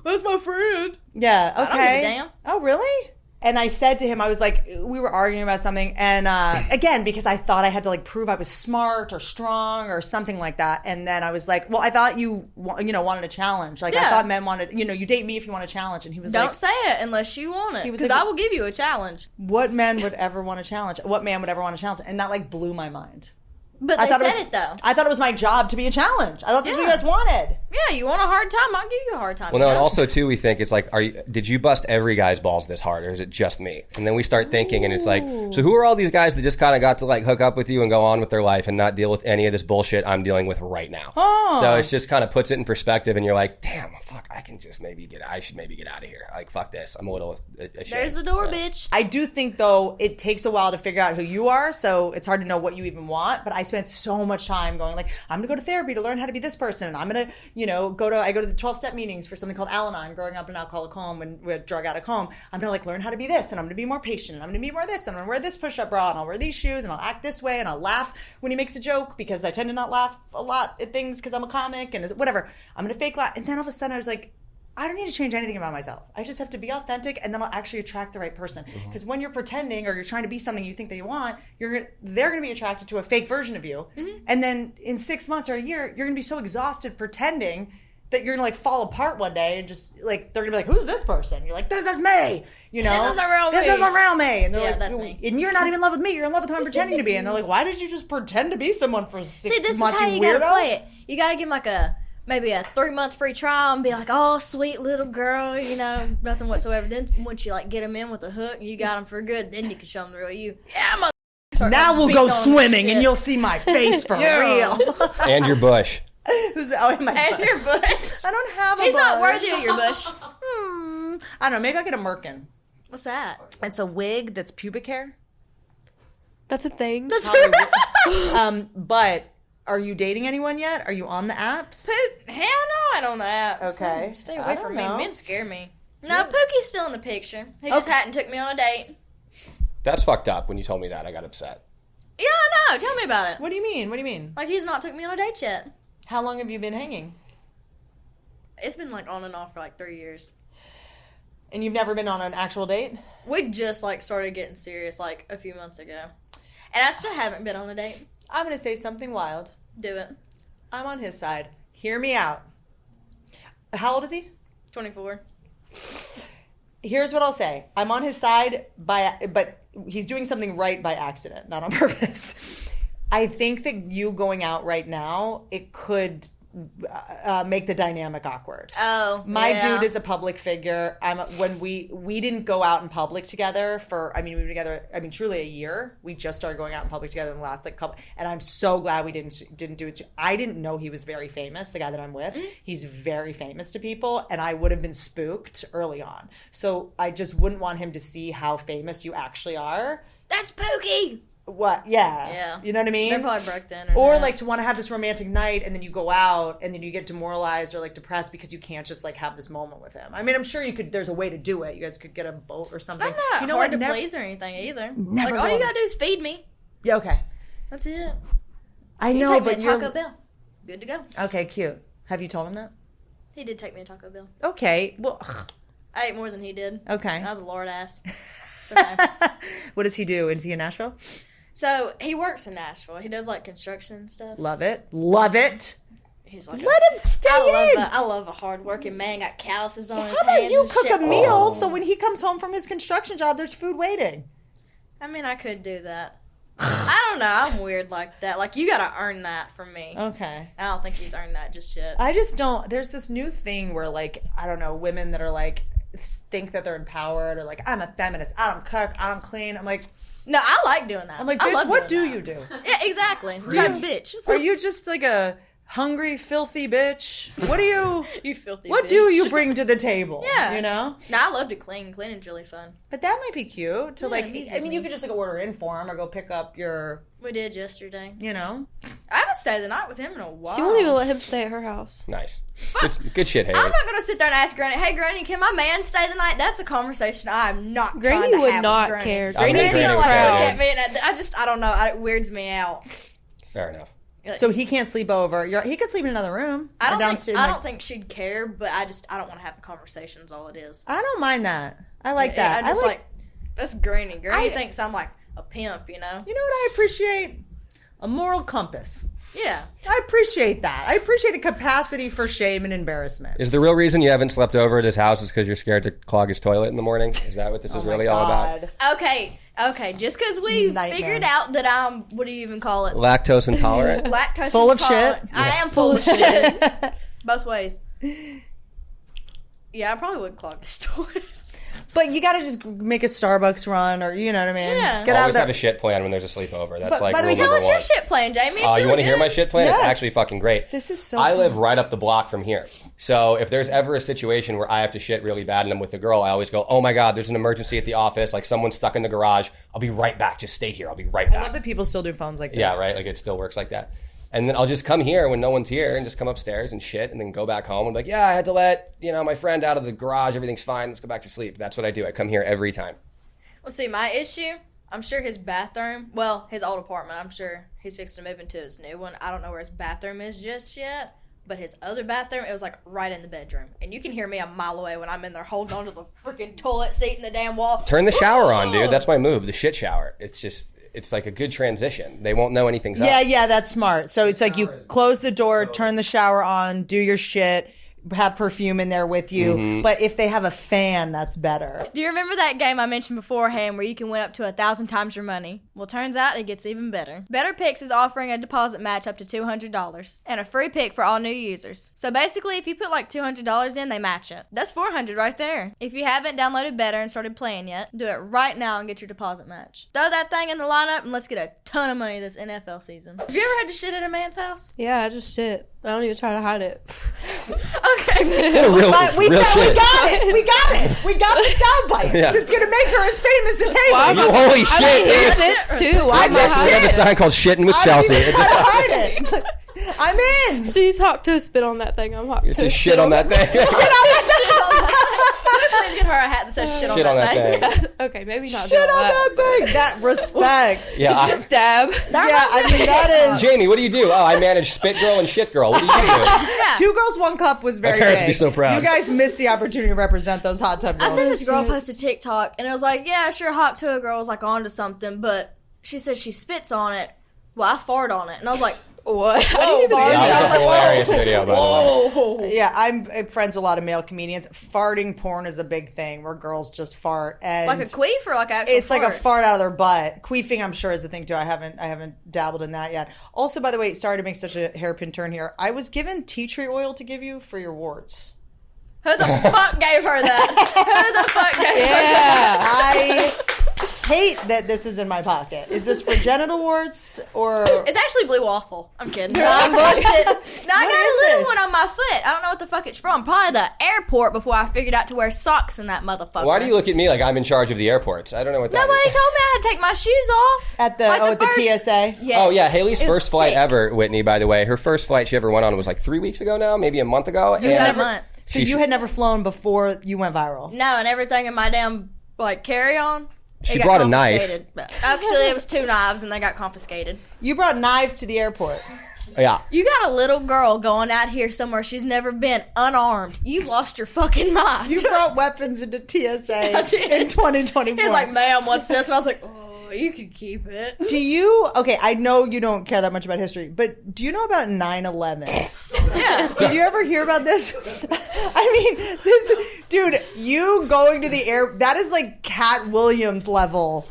That's my friend. Yeah, okay. I don't give a damn. Oh, really? And I said to him, I was like, we were arguing about something. And again, because I thought I had to like prove I was smart or strong or something like that. And then I was like, well, I thought you wanted a challenge. Like, I thought men wanted, you date me if you want a challenge. And he was like. Don't say it unless you want it. Because like, I will give you a challenge. What men would ever want a challenge? What man would ever want a challenge? And that like blew my mind. But they said it though. I thought it was my job to be a challenge. I thought that's what you guys wanted. Yeah, you want a hard time? I'll give you a hard time. Well, no, and also too, we think it's like, did you bust every guy's balls this hard, or is it just me? And then we start thinking, and it's like, so who are all these guys that just kind of got to like hook up with you and go on with their life and not deal with any of this bullshit I'm dealing with right now? Oh. So it just kind of puts it in perspective, and you're like, damn, fuck, I should maybe get out of here. Like, fuck this. I'm a little ashamed. There's the door, bitch. I do think though it takes a while to figure out who you are, so it's hard to know what you even want. But I spent so much time going like, I'm gonna go to therapy to learn how to be this person, and I'm gonna I go to the 12-step meetings for something called Al-Anon, growing up in an alcoholic home and with drug addict home. I'm gonna like learn how to be this, and I'm gonna be more patient, and I'm gonna be more this, and I'm gonna wear this push-up bra, and I'll wear these shoes, and I'll act this way, and I'll laugh when he makes a joke because I tend to not laugh a lot at things because I'm a comic and whatever. I'm gonna fake laugh. And then all of a sudden I was like, I don't need to change anything about myself. I just have to be authentic, and then I'll actually attract the right person. Because when you're pretending or you're trying to be something you think they want, they're going to be attracted to a fake version of you. Mm-hmm. And then in 6 months or a year, you're going to be so exhausted pretending that you're going to like fall apart one day and just like, they're going to be like, who's this person? You're like, this is me. This is the real me. This is the real me. And they're like, that's me. And you're not even in love with me. You're in love with who I'm pretending to be. And they're like, why did you just pretend to be someone for 6 months? See, this is how you got to play it. You got to give them like maybe a 3-month free trial and be like, oh, sweet little girl, nothing whatsoever. Then once you like get them in with a hook and you got them for good, then you can show them the real you. Yeah, now we'll go swimming and you'll see my face for real. And your bush. And your bush. I don't have a He's bush. not worthy of your bush. I don't know. Maybe I'll get a merkin. What's that? It's a wig that's pubic hair. That's a thing. But are you dating anyone yet? Are you on the apps? Hell no, I don't on the apps. Okay. Stay away from me. Men scare me. No, Pookie's still in the picture. He just hadn't took me on a date. That's fucked up. When you told me that, I got upset. Yeah, I know. Tell me about it. What do you mean? Like, he's not took me on a date yet. How long have you been hanging? It's been like on and off for like 3 years. And you've never been on an actual date? We just like started getting serious like a few months ago. And I still haven't been on a date. I'm going to say something wild. Do it. I'm on his side. Hear me out. How old is he? 24. Here's what I'll say. I'm on his side, but he's doing something right by accident, not on purpose. I think that you going out right now, it could make the dynamic awkward. Oh, my dude is a public figure. When we didn't go out in public together we were together. Truly a year. We just started going out in public together in the last couple. And I'm so glad we didn't do it. I didn't know he was very famous. The guy that I'm with, he's very famous to people, and I would have been spooked early on. So I just wouldn't want him to see how famous you actually are. That's Pookie. What? Yeah. You know what I mean? They're probably broke then. Or like to want to have this romantic night and then you go out and then you get demoralized or like depressed because you can't just like have this moment with him. I'm sure you could, there's a way to do it. You guys could get a boat or something. I'm not hard to please or anything either. Never like all you gotta do is feed me. Yeah, okay. That's it. I know, take but me to Taco Bell. Good to go. Okay, cute. Have you told him that? He did take me to Taco Bell. Okay, well. I ate more than he did. Okay. I was a lord ass. It's okay. What does he do? Is he in Nashville? So he works in Nashville. He does like construction and stuff. Love it. Love it. He's like, Let him stay in. I love a hardworking man. Got calluses on his How about hands. you and cook shit. a meal so when he comes home from his construction job, there's food waiting? I mean, I could do that. I don't know. I'm weird like that. Like, you gotta earn that from me. Okay. I don't think he's earned that just yet. I just don't. There's this new thing where, like, I don't know, women that are like, think that they're empowered or like, I'm a feminist. I don't cook. I don't clean. I'm like, No, I like doing that. I'm like, I bitch, love what do doing you that. do? Yeah, exactly. Besides, bitch. Are you just like a hungry, filthy bitch? What do you? You filthy What bitch. do you bring to the table? Yeah. You know. No, I love to clean. Cleaning's really fun. But that might be cute to like. it eases I mean, you me. could just like order in for him or go pick up your. We did yesterday. You know. I haven't stayed the night with him in a while. She won't even let him stay at her house. Nice. Good shit, Haley. I'm not going to sit there and ask Granny, hey, Granny, can my man stay the night? That's a conversation I'm not trying Granny to would have not with Granny. care. I mean, Granny's Granny not would care, Look proud. at me, and I don't know. It weirds me out. Fair enough. So he can't sleep over. He could sleep in another room. I or don't downstairs. think she'd care, but I don't want to have the conversations. All it is. I don't mind that. I like that. I just like that's Granny. Granny I- thinks I'm like a pimp, you know? You know what I appreciate? A moral compass. Yeah. I appreciate that. I appreciate a capacity for shame and embarrassment. Is the real reason you haven't slept over at his house is because you're scared to clog his toilet in the morning? Is that what this is really all about? Okay. Just because we Nightmare. figured out that I'm, what do you even call it? Lactose intolerant? Lactose Full of intolerant. shit? I am full of shit. Both ways. Yeah, I probably would clog his toilet. But you got to just make a Starbucks run, or you know what I mean. Yeah. Get out Always of have a there. shit plan when there's a sleepover. That's But, like by the rule way, Tell number us your one. shit plan, Jamie. It's Oh, you really want to hear good. my shit plan? Yes. It's actually fucking great. This is so I fun. live right up the block from here. So if there's ever a situation where I have to shit really bad and I'm with a girl, I always go, oh my God, there's an emergency at the office. Like someone's stuck in the garage. I'll be right back. Just stay here. I'll be right I back. love that people still do phones like this. Yeah, right? Like it still works like that. And then I'll just come here when no one's here and just come upstairs and shit and then go back home and be like, yeah, I had to let, my friend out of the garage. Everything's fine. Let's go back to sleep. That's what I do. I come here every time. Well, see, my issue, I'm sure his bathroom, well, his old apartment, I'm sure he's fixing to move into his new one. I don't know where his bathroom is just yet, but his other bathroom, it was like right in the bedroom. And you can hear me a mile away when I'm in there holding onto the freaking toilet seat in the damn wall. Turn the shower on, dude. That's my move, the shit shower. It's like a good transition. They won't know anything's up. Yeah, that's smart. So it's like you close the door, turn the shower on, do your shit, have perfume in there with you. Mm-hmm. But if they have a fan, that's better. Do you remember that game I mentioned beforehand where you can win up to 1,000 times your money? Well, turns out it gets even better. Better Picks is offering a deposit match up to $200 and a free pick for all new users. So basically, if you put like $200 in, they match it. That's $400 right there. If you haven't downloaded Better and started playing yet, do it right now and get your deposit match. Throw that thing in the lineup and let's get a ton of money this NFL season. Have you ever had to shit at a man's house? Yeah, I just shit. I don't even try to hide it. Okay. Real But we shit. got it. We got it. We got the soundbite. Yeah. It's going to make her as famous as Haley. You holy shit. He dude. shits too. Why am I just We have a hiding? sign called Shitting with I Chelsea. don't even try to hide it. I'm in. She's hot to spit on that thing. I'm hot It's to just shit on that thing. Please get her a hat that says shit Shit on that thing. thing. Okay, maybe not. Shit doing on that thing. That respect. Yeah, Just dab. Yeah, I mean, that is. Jamie, what do you do? Oh, I manage Spit Girl and Shit Girl. What do you do? Yeah. 2 Girls, 1 Cup was very parents big. be so proud. You guys missed the opportunity to represent those hot tub I girls. seen this girl post a TikTok, and it was like, yeah, sure, Hot Tuah Girl was like onto something, but she said she spits on it. Well, I fart on it, and I was like, What? Whoa, I didn't even Barb. know That was that. a hilarious video, by the way. Yeah, I'm friends with a lot of male comedians. Farting porn is a big thing where girls just fart and like a queef or like actual it's fart? like a fart out of their butt. Queefing, I'm sure, is the thing too. I haven't dabbled in that yet. Also, by the way, sorry to make such a hairpin turn here. I was given tea tree oil to give you for your warts. Who the fuck gave her that? Who the fuck gave her Yeah. I hate that this is in my pocket. Is this for genital warts or? It's actually blue waffle. I'm kidding. No, I'm bullshit. No, I got a is little this? one on my foot. I don't know what the fuck it's from. Probably the airport before I figured out to wear socks in that motherfucker. Why do you look at me like I'm in charge of the airports? I don't know what that Nobody is. told me I had to take my shoes off. At the Like the first- TSA. Yes. Oh, yeah. Haley's It was first flight sick. ever, Whitney, by the way. Her first flight she ever went on was like 3 weeks ago now, maybe a month ago. It was about a month. So you had never flown before you went viral. No, and everything in my damn like carry-on. She it got brought a knife. confiscated. But actually, it was 2 knives, and they got confiscated. You brought knives to the airport. Yeah. You got a little girl going out here somewhere she's never been, unarmed. You've lost your fucking mind. You brought weapons into TSA I did. in 2024. He's like, ma'am, what's this? And I was like, oh, well, you can keep it. Okay, I know you don't care that much about history, but do you know about 9/11? Yeah. Did you ever hear about this? I mean, dude, you going to the air, that is like Cat Williams level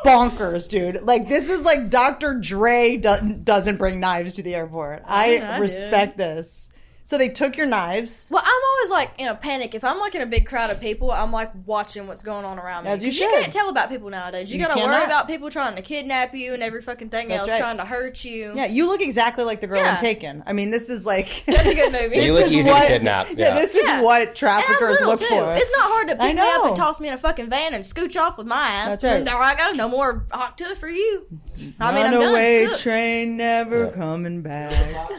bonkers, dude. Like, this is like Dr. Dre doesn't bring knives to the airport. I respect this. So they took your knives. Well, I'm always like in a panic. If I'm like in a big crowd of people, I'm like watching what's going on around me. As you should. You can't tell about people nowadays. You gotta worry about people trying to kidnap you and every fucking thing else, trying to hurt you. Yeah, you look exactly like the girl in Taken. I mean, this is like... That's a good movie. You look easy to kidnap. Yeah, this is what traffickers look for. It's not hard to pick me up and toss me in a fucking van and scooch off with my ass. That's right. And there I go. No more hot Tuah for you. I mean, I'm done. Runaway train never coming back.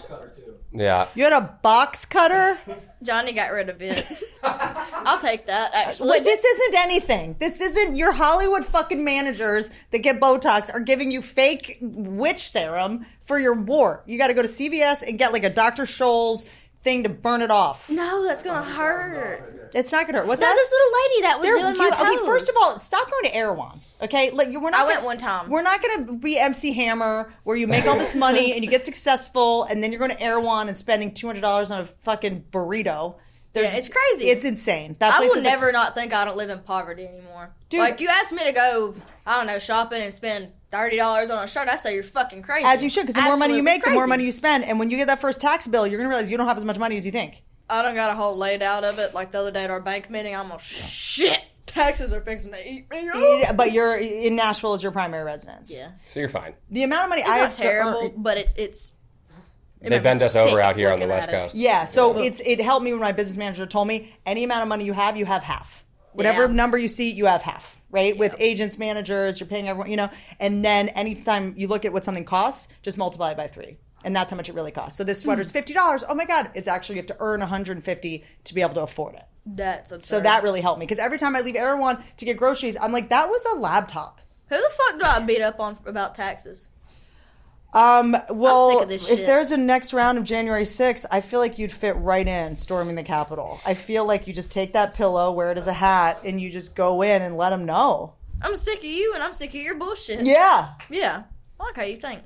Yeah. You had a box cutter? Johnny got rid of it. I'll take that, actually. But this isn't anything. This isn't your Hollywood fucking managers that get Botox are giving you fake witch serum for your wart. You got to go to CVS and get like a Dr. Scholl's thing to burn it off. No, that's gonna hurt. It's not gonna hurt. What's that? This little lady that was doing my toes. Okay, first of all, stop going to Erewhon. Okay, like I went one time. We're not gonna be MC Hammer where you make all this money and you get successful and then you're going to Erewhon and spending $200 on a fucking burrito. It's crazy. It's insane. I will never not think I don't live in poverty anymore. Dude, like, you asked me to go, I don't know, shopping and spend $30 on a shirt, I say you're fucking crazy. As you should, because the more money you make, the more money you spend. And when you get that first tax bill, you're going to realize you don't have as much money as you think. I done got a whole laid out of it. Like the other day at our bank meeting, I'm all, shit, taxes are fixing to eat me up. But you're in Nashville as your primary residence. Yeah. So you're fine. The amount of money I have terrible, but it's they bend us over out here on the West Coast. Yeah, so it helped me when my business manager told me any amount of money you have half. Whatever number you see, you have half, right? Yeah. With agents, managers, you're paying everyone, you know. And then anytime you look at what something costs, just multiply it by 3. And that's how much it really costs. So this sweater's $50. Oh my God. It's actually, you have to earn $150 to be able to afford it. That's absurd. So that really helped me. Because every time I leave Erewhon to get groceries, I'm like, that was a laptop. Who the fuck do I beat up on about taxes? Well, I'm sick of this shit. If there's a next round of January 6th, I feel like you'd fit right in storming the Capitol. I feel like you just take that pillow, wear it as a hat, and you just go in and let them know. I'm sick of you and I'm sick of your bullshit. Yeah. Yeah. I like how you think.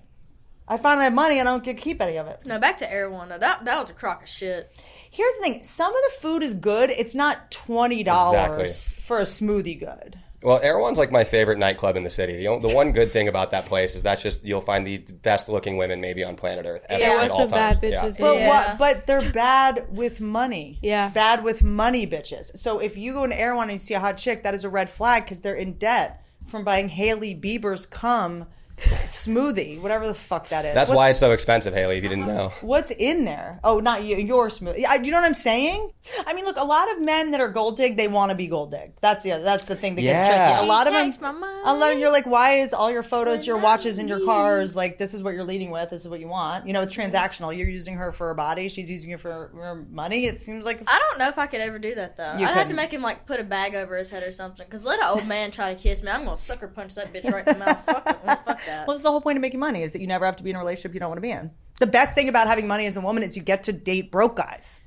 I finally have money and I don't get to keep any of it. No, back to Erewhon though. That was a crock of shit. Here's the thing. Some of the food is good. It's not $20 for a smoothie good. Well, Erewhon's like my favorite nightclub in the city. The one good thing about that place is that's just, you'll find the best looking women maybe on planet Earth ever at all some times. bad bitches. Yeah. But they're bad with money. Yeah. Bad with money bitches. So if you go into Erewhon and you see a hot chick, that is a red flag because they're in debt from buying Hailey Bieber's cum smoothie, whatever the fuck that is. That's why it's so expensive, Haley, if you didn't know. What's in there? Oh, not you, your smoothie. Do you know what I'm saying? I mean, look, a lot of men that are gold digged, they want to be gold digged. That's the thing that gets tricky. A lot of them, you're like, why is all your photos, your watches, and your cars, like, this is what you're leading with, this is what you want. You know, it's transactional. You're using her for her body, she's using you for her money. It seems like... I don't know if I could ever do that, though. I'd have to make him, like, put a bag over his head or something. Because let an old man try to kiss me, I'm going to sucker punch that bitch right in the mouth. Fuck that. Well, that's the whole point of making money, is that you never have to be in a relationship you don't want to be in. The best thing about having money as a woman is you get to date broke guys.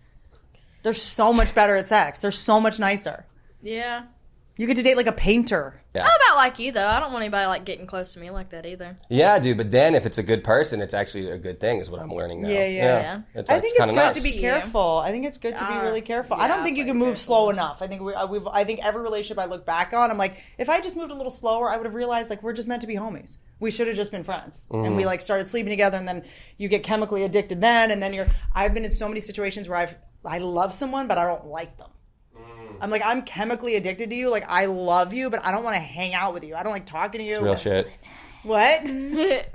They're so much better at sex. They're so much nicer. Yeah. You get to date like a painter. Yeah. How about like you, though? I don't want anybody like getting close to me like that either. Yeah, dude, but then if it's a good person, it's actually a good thing is what I'm learning now. Yeah. I think it's good to be careful. I think it's good to be really careful. I don't think you can move slow enough. I think I think every relationship I look back on, I'm like, if I just moved a little slower, I would have realized like we're just meant to be homies. We should have just been friends. Mm-hmm. And we like started sleeping together, and then you get chemically addicted then, and then I've been in so many situations where I love someone, but I don't like them. I'm like, I'm chemically addicted to you. Like, I love you, but I don't want to hang out with you. I don't like talking to you. It's real shit. What?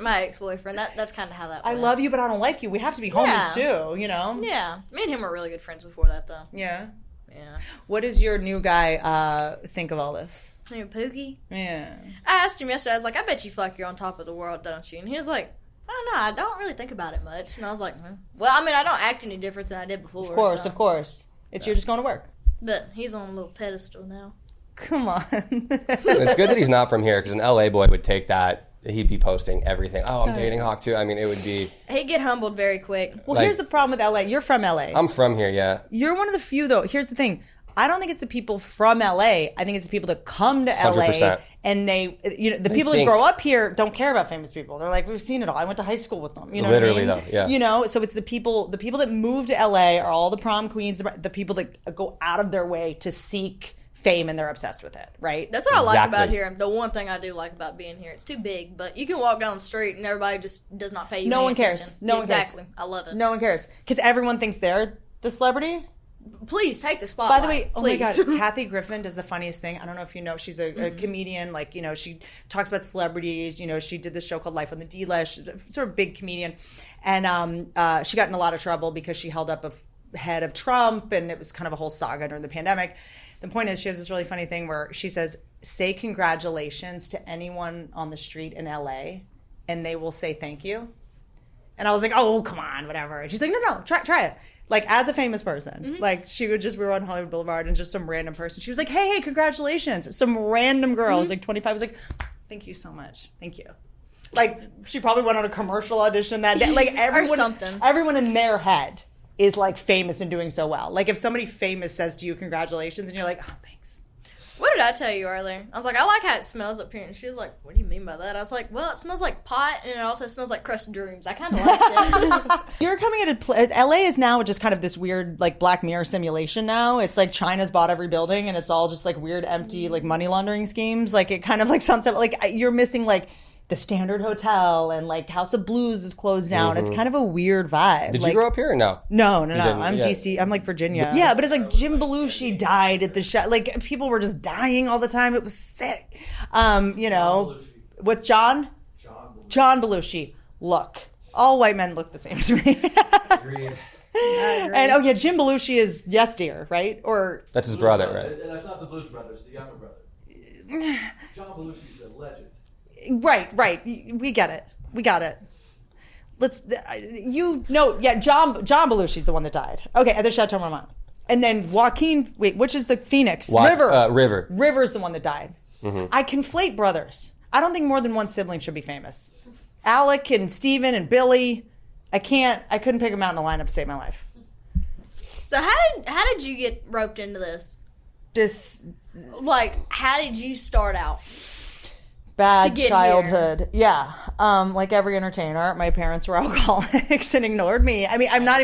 My ex-boyfriend. That's kind of how that went. I love you, but I don't like you. We have to be homies, too, you know? Yeah. Me and him were really good friends before that, though. Yeah. Yeah. What does your new guy think of all this? Pookie? Yeah. I asked him yesterday, I was like, I bet you feel like you're on top of the world, don't you? And he was like, I don't know, I don't really think about it much. And I was like, well, I mean, I don't act any different than I did before. Of course. You're just going to work. But he's on a little pedestal now. Come on. It's good that he's not from here, because an LA boy would take that. He'd be posting everything. Oh, I'm dating Hawk too. I mean, it would be... He'd get humbled very quick. Well, here's the problem with LA. You're from LA. I'm from here, yeah. You're one of the few, though. Here's the thing. I don't think it's the people from LA. I think it's the people that come to 100%. LA and they, you know, the people that grow up here don't care about famous people. They're like, we've seen it all. I went to high school with them. You know Literally, what I mean? though, yeah. You know, so it's the people that move to LA are all the prom queens, the people that go out of their way to seek fame and they're obsessed with it, right? That's what I like about here. The one thing I do like about being here, it's too big, but you can walk down the street and everybody just does not pay you any attention. No one cares. Exactly. I love it. No one cares. Because everyone thinks they're the celebrity. Please take the spotlight. By the way, please. Oh my God, Kathy Griffin does the funniest thing. I don't know if you know, she's a comedian. Like, you know, she talks about celebrities. You know, she did this show called Life on the D-List. She's a sort of big comedian. And she got in a lot of trouble because she held up a head of Trump, and it was kind of a whole saga during the pandemic. The point is, she has this really funny thing where she says, say congratulations to anyone on the street in LA, and they will say thank you. And I was like, oh, come on, whatever. And she's like, no, try it. Like, as a famous person, like, we were on Hollywood Boulevard, and just some random person, she was like, hey, congratulations. Some random girl, was like 25, was like, thank you so much. Thank you. Like, she probably went on a commercial audition that day. Like, everyone in their head is, like, famous and doing so well. Like, if somebody famous says to you, congratulations, and you're like, oh, thanks. What did I tell you earlier? I was like, I like how it smells up here. And she was like, what do you mean by that? I was like, well, it smells like pot, and it also smells like crushed dreams. I kind of like it. You're coming at LA is now just kind of this weird, like, Black Mirror simulation now. It's like China's bought every building, and it's all just, like, weird, empty, like, money laundering schemes. Like, it kind of, like, sounds like you're missing, like, the Standard Hotel, and like House of Blues is closed down. It's kind of a weird vibe. Did you grow up here or no? No. I'm DC. I'm like Virginia. Yeah, but it's like Jim Belushi died at the show. Like, people were just dying all the time. It was sick. You know, with John Belushi. Look, all white men look the same to me. Agreed. And Jim Belushi is Yes Dear, right? Or that's his brother, right? That's not the Blues Brothers, the younger brother. John Belushi's a legend. Right. We get it. We got it. John Belushi's the one that died. Okay, at the Chateau Marmont. And then Joaquin, which is the Phoenix? River. River's the one that died. Mm-hmm. I conflate brothers. I don't think more than one sibling should be famous. Alec and Steven and Billy, I couldn't pick them out in the lineup to save my life. So how did you get roped into this? How did you start out? Bad childhood. Here. Yeah. Like every entertainer, my parents were alcoholics and ignored me. I mean, I'm not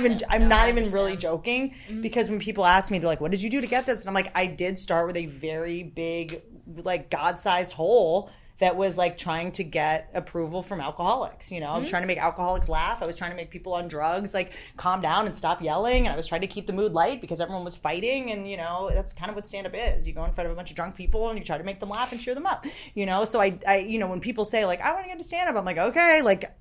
even really joking, because when people ask me, they're like, what did you do to get this? And I'm like, I did start with a very big, like, God-sized hole that was like trying to get approval from alcoholics. You know, I was trying to make alcoholics laugh. I was trying to make people on drugs like calm down and stop yelling. And I was trying to keep the mood light because everyone was fighting. And, you know, that's kind of what stand-up is. You go in front of a bunch of drunk people and you try to make them laugh and cheer them up. You know, so I you know, when people say like, I want to get to stand-up, I'm like, okay, like,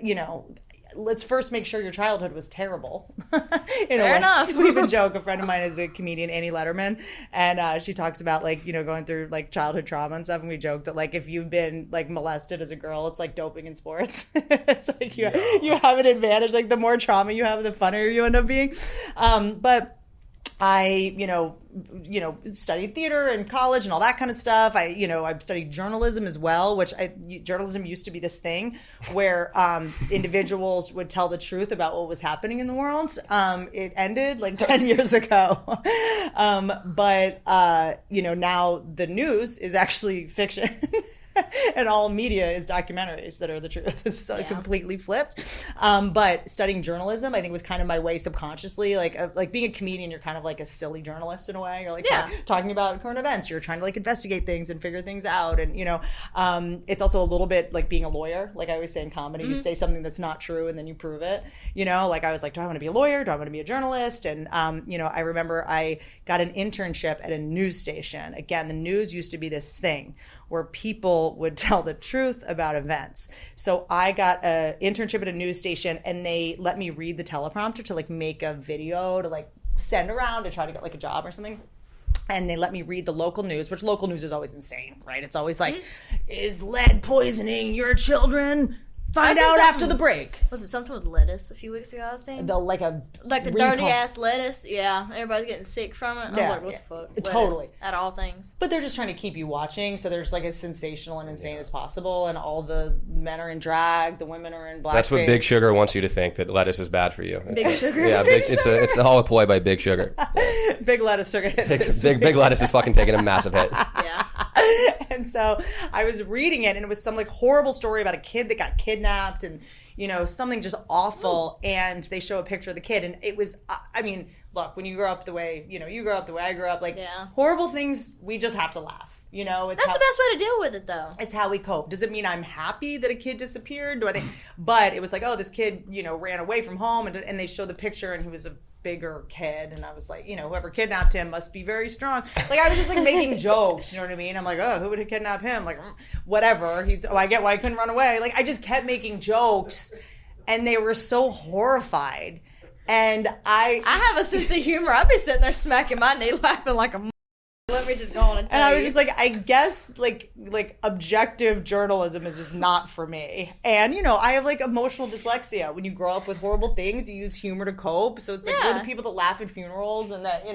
you know, let's first make sure your childhood was terrible. Fair enough. We have a joke. A friend of mine is a comedian, Annie Letterman, and she talks about, like, you know, going through like childhood trauma and stuff. And we joke that, like, if you've been like molested as a girl, it's like doping in sports. It's like you have an advantage. Like, the more trauma you have, the funnier you end up being. But I, you know, studied theater in college and all that kind of stuff. I studied journalism as well, which journalism used to be this thing where individuals would tell the truth about what was happening in the world. It ended like 10 years ago. But you know, now the news is actually fiction. And all media is documentaries that are the truth. It's completely flipped. But studying journalism, I think, was kind of my way subconsciously. Like being a comedian, you're kind of like a silly journalist in a way. You're like talking about current events. You're trying to like investigate things and figure things out. And, you know, it's also a little bit like being a lawyer. Like I always say in comedy, you say something that's not true and then you prove it. You know, like I was like, do I want to be a lawyer? Do I want to be a journalist? And, you know, I remember I got an internship at a news station. Again, the news used to be this thing where people would tell the truth about events. So I got an internship at a news station, and they let me read the teleprompter to like make a video to like send around to try to get like a job or something. And they let me read the local news, which local news is always insane, right? It's always like, is lead poisoning your children? Find out after the break. Was it something with lettuce a few weeks ago I was saying? Like the dirty ass lettuce. Yeah, everybody's getting sick from it. And I was like, what the fuck? Lettuce, totally. Out of all things. But they're just trying to keep you watching, so there's like as sensational and insane as possible, and all the men are in drag, the women are in blackface. That's what Big Sugar wants you to think, that lettuce is bad for you. Big Sugar? Yeah, it's a whole ploy by Big Sugar. Big lettuce sugar. Big lettuce is fucking taking a massive hit. Yeah. And so I was reading it, and it was some like horrible story about a kid that got kidnapped, and something just awful. And they show a picture of the kid, and it was, I mean, look, when you grow up the way you grow up, the way I grew up, like horrible things, we just have to laugh. It's That's the best way to deal with it, though. It's how we cope. Does it mean I'm happy that a kid disappeared? Do I think? But it was like, oh, this kid, ran away from home, and they showed the picture, and he was a bigger kid, and I was like, whoever kidnapped him must be very strong. Like, I was just like making jokes, you know what I mean? I'm like, oh, who would have kidnapped him? Like, whatever. I get why he couldn't run away. Like, I just kept making jokes, and they were so horrified. And I have a sense of humor. I'd be sitting there smacking my knee, laughing like a. Let me just go on and tell you. And I was just like, I guess like objective journalism is just not for me. And I have like emotional dyslexia. When you grow up with horrible things, you use humor to cope. So it's like we're the people that laugh at funerals and that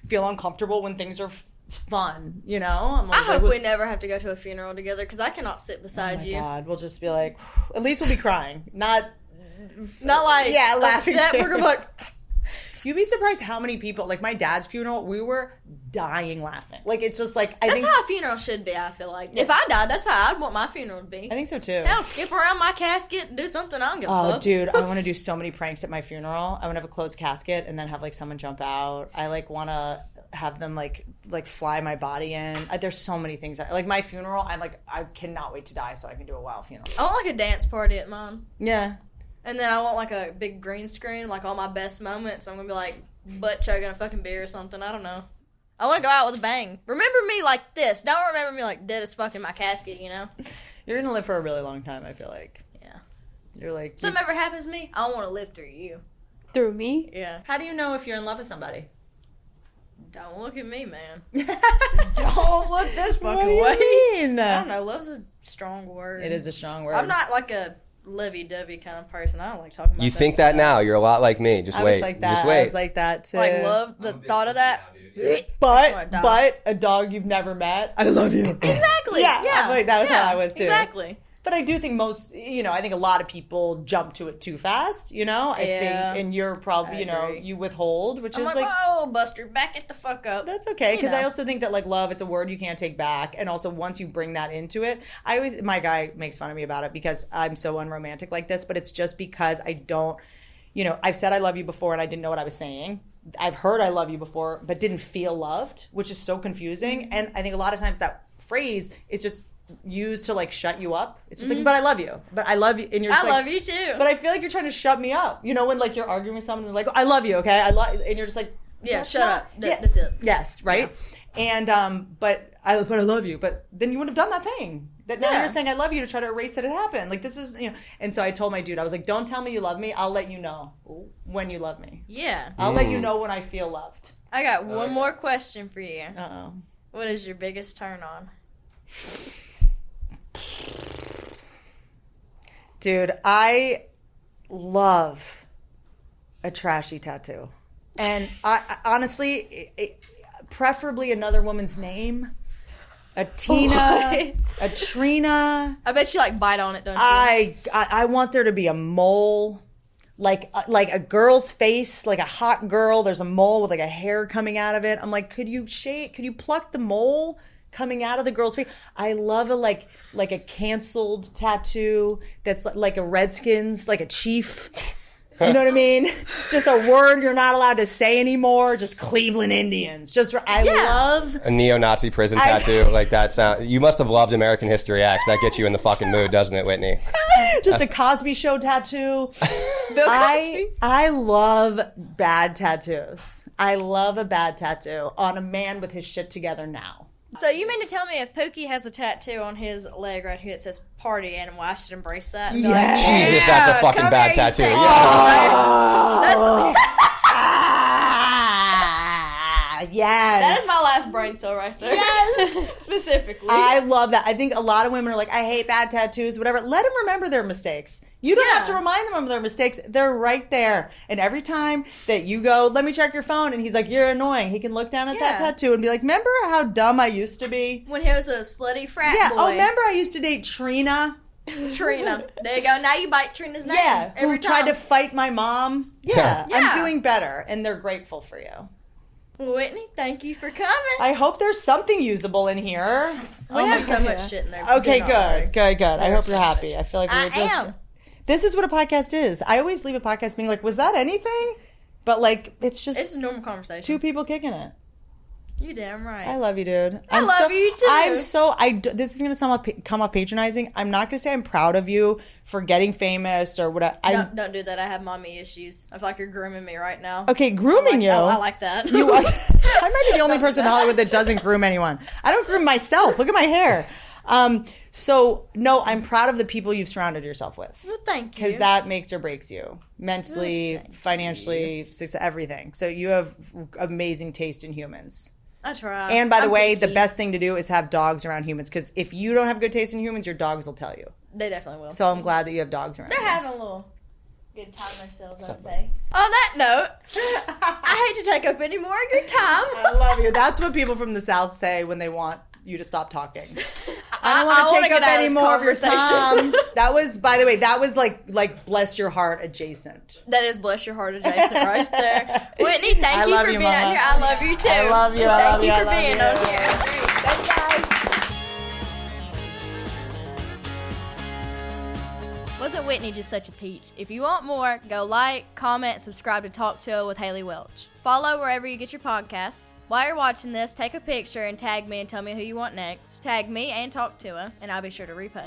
feel uncomfortable when things are fun. I'm like, I hope we never have to go to a funeral together because I cannot sit beside you. Oh my God, we'll just be like, at least we'll be crying, not like laughing. We're gonna be like. You'd be surprised how many people, like my dad's funeral, we were dying laughing. Like, it's just like, I think that's how a funeral should be, I feel like. Yeah. If I died, that's how I'd want my funeral to be. I think so too. Hell, skip around my casket and do something. I don't give a fuck. Oh, dude, I want to do so many pranks at my funeral. I want to have a closed casket and then have like someone jump out. I like want to have them like fly my body in. There's so many things. Like my funeral, I cannot wait to die so I can do a wild funeral. I want like a dance party at mine. Yeah. And then I want like a big green screen, like all my best moments. I'm going to be like butt chugging a fucking beer or something. I don't know. I want to go out with a bang. Remember me like this. Don't remember me like dead as fuck in my casket, You're going to live for a really long time, I feel like. Yeah. You're like... Something ever happens to me, I don't want to live through you. Through me? Yeah. How do you know if you're in love with somebody? Don't look at me, man. Don't look this fucking way. What do you mean? I don't know. Love's a strong word. It is a strong word. I'm not like a lovey-dovey kind of person. I don't like talking about You think that now. You're a lot like me. Just wait. Like that. Just wait. I was like that too. Like love, the thought of that. But a dog you've never met. I love you. Exactly. Yeah. I'm like, that was how I was too. Exactly. But I do think most, I think a lot of people jump to it too fast, I think, and you're probably, you withhold, which I'm is like, whoa, Buster, back it the fuck up. That's okay, because I also think that, like, love, it's a word you can't take back, and also once you bring that into it, my guy makes fun of me about it because I'm so unromantic like this, but it's just because I don't, I've said I love you before and I didn't know what I was saying. I've heard I love you before, but didn't feel loved, which is so confusing, and I think a lot of times that phrase is just used to like shut you up. It's just like, but I love you. But I love you, and you're just I love you too. But I feel like you're trying to shut me up. When like you're arguing with someone and like, I love you, okay? And you're just like, yeah, shut up. That's it. Yes, right? Yeah. And but I love you. But then you wouldn't have done that thing. That now you're saying I love you to try to erase that it happened. Like this is And so I told my dude, I was like, don't tell me you love me. I'll let you know when you love me. Yeah. I'll let you know when I feel loved. I got one more question for you. Uh-oh. What is your biggest turn on? Dude, I love a trashy tattoo. And I honestly, preferably another woman's name. A Tina, a Trina. I bet you like bite on it, don't you? I want there to be a mole, like a girl's face, like a hot girl. There's a mole with like a hair coming out of it. I'm like, could you pluck the mole coming out of the girl's face? I love a like a canceled tattoo that's like a Redskins, like a chief. You know what I mean? Just a word you're not allowed to say anymore. Just Cleveland Indians. I love a neo-Nazi prison tattoo like that. You must have loved American History X. That gets you in the fucking mood, doesn't it, Whitney? Just a Cosby Show tattoo. Bill Cosby. I love bad tattoos. I love a bad tattoo on a man with his shit together now. So you mean to tell me if Pookie has a tattoo on his leg right here that says party animal, I should embrace that? And be like, Jesus, that's a fucking bad tattoo. Yes. That is my last brain cell right there. Yes. Specifically. I love that. I think a lot of women are like, I hate bad tattoos, whatever. Let them remember their mistakes. You don't have to remind them of their mistakes. They're right there. And every time that you go, let me check your phone, and he's like, you're annoying, he can look down at that tattoo and be like, remember how dumb I used to be? When he was a slutty frat boy. Oh, remember I used to date Trina? Trina. There you go. Now you bite Trina's name. Yeah, every who tried time. to fight my mom. Yeah, I'm doing better, and they're grateful for you. Whitney, thank you for coming. I hope there's something usable in here. We have so much shit in there. Okay, good. I hope you're happy. I feel like we're just... This is what a podcast is. I always leave a podcast being like, was that anything? But like, it's just... It's a normal conversation. Two people kicking it. You damn right. I love you, dude. I love you too. This is going to come off patronizing. I'm not going to say I'm proud of you for getting famous or whatever. Don't do that. I have mommy issues. I feel like you're grooming me right now. Okay, grooming you. Oh, I like that. You are, I might be the only person in Hollywood that doesn't groom anyone. I don't groom myself. Look at my hair. So, no, I'm proud of the people you've surrounded yourself with. Well, thank you. Because that makes or breaks you. Mentally, financially, success, everything. So you have amazing taste in humans. I try. And by the way, the best thing to do is have dogs around humans. Because if you don't have good taste in humans, your dogs will tell you. They definitely will. So I'm glad that you have dogs around. They're having a little good time themselves, I'd say. On that note, I hate to take up any more of your time. I love you. That's what people from the South say when they want you to stop talking. I don't want to take up any more of your time. That was, by the way, that was like bless your heart adjacent. That is bless your heart adjacent right there. Whitney, thank you for being out here. I love you too. I love you. Thank you for being on here. Thanks, guys. Wasn't Whitney just such a peach? If you want more, go like, comment, subscribe to Talk Tuah with Haley Welch. Follow wherever you get your podcasts. While you're watching this, take a picture and tag me and tell me who you want next. Tag me and Talk Tuah, and I'll be sure to repost.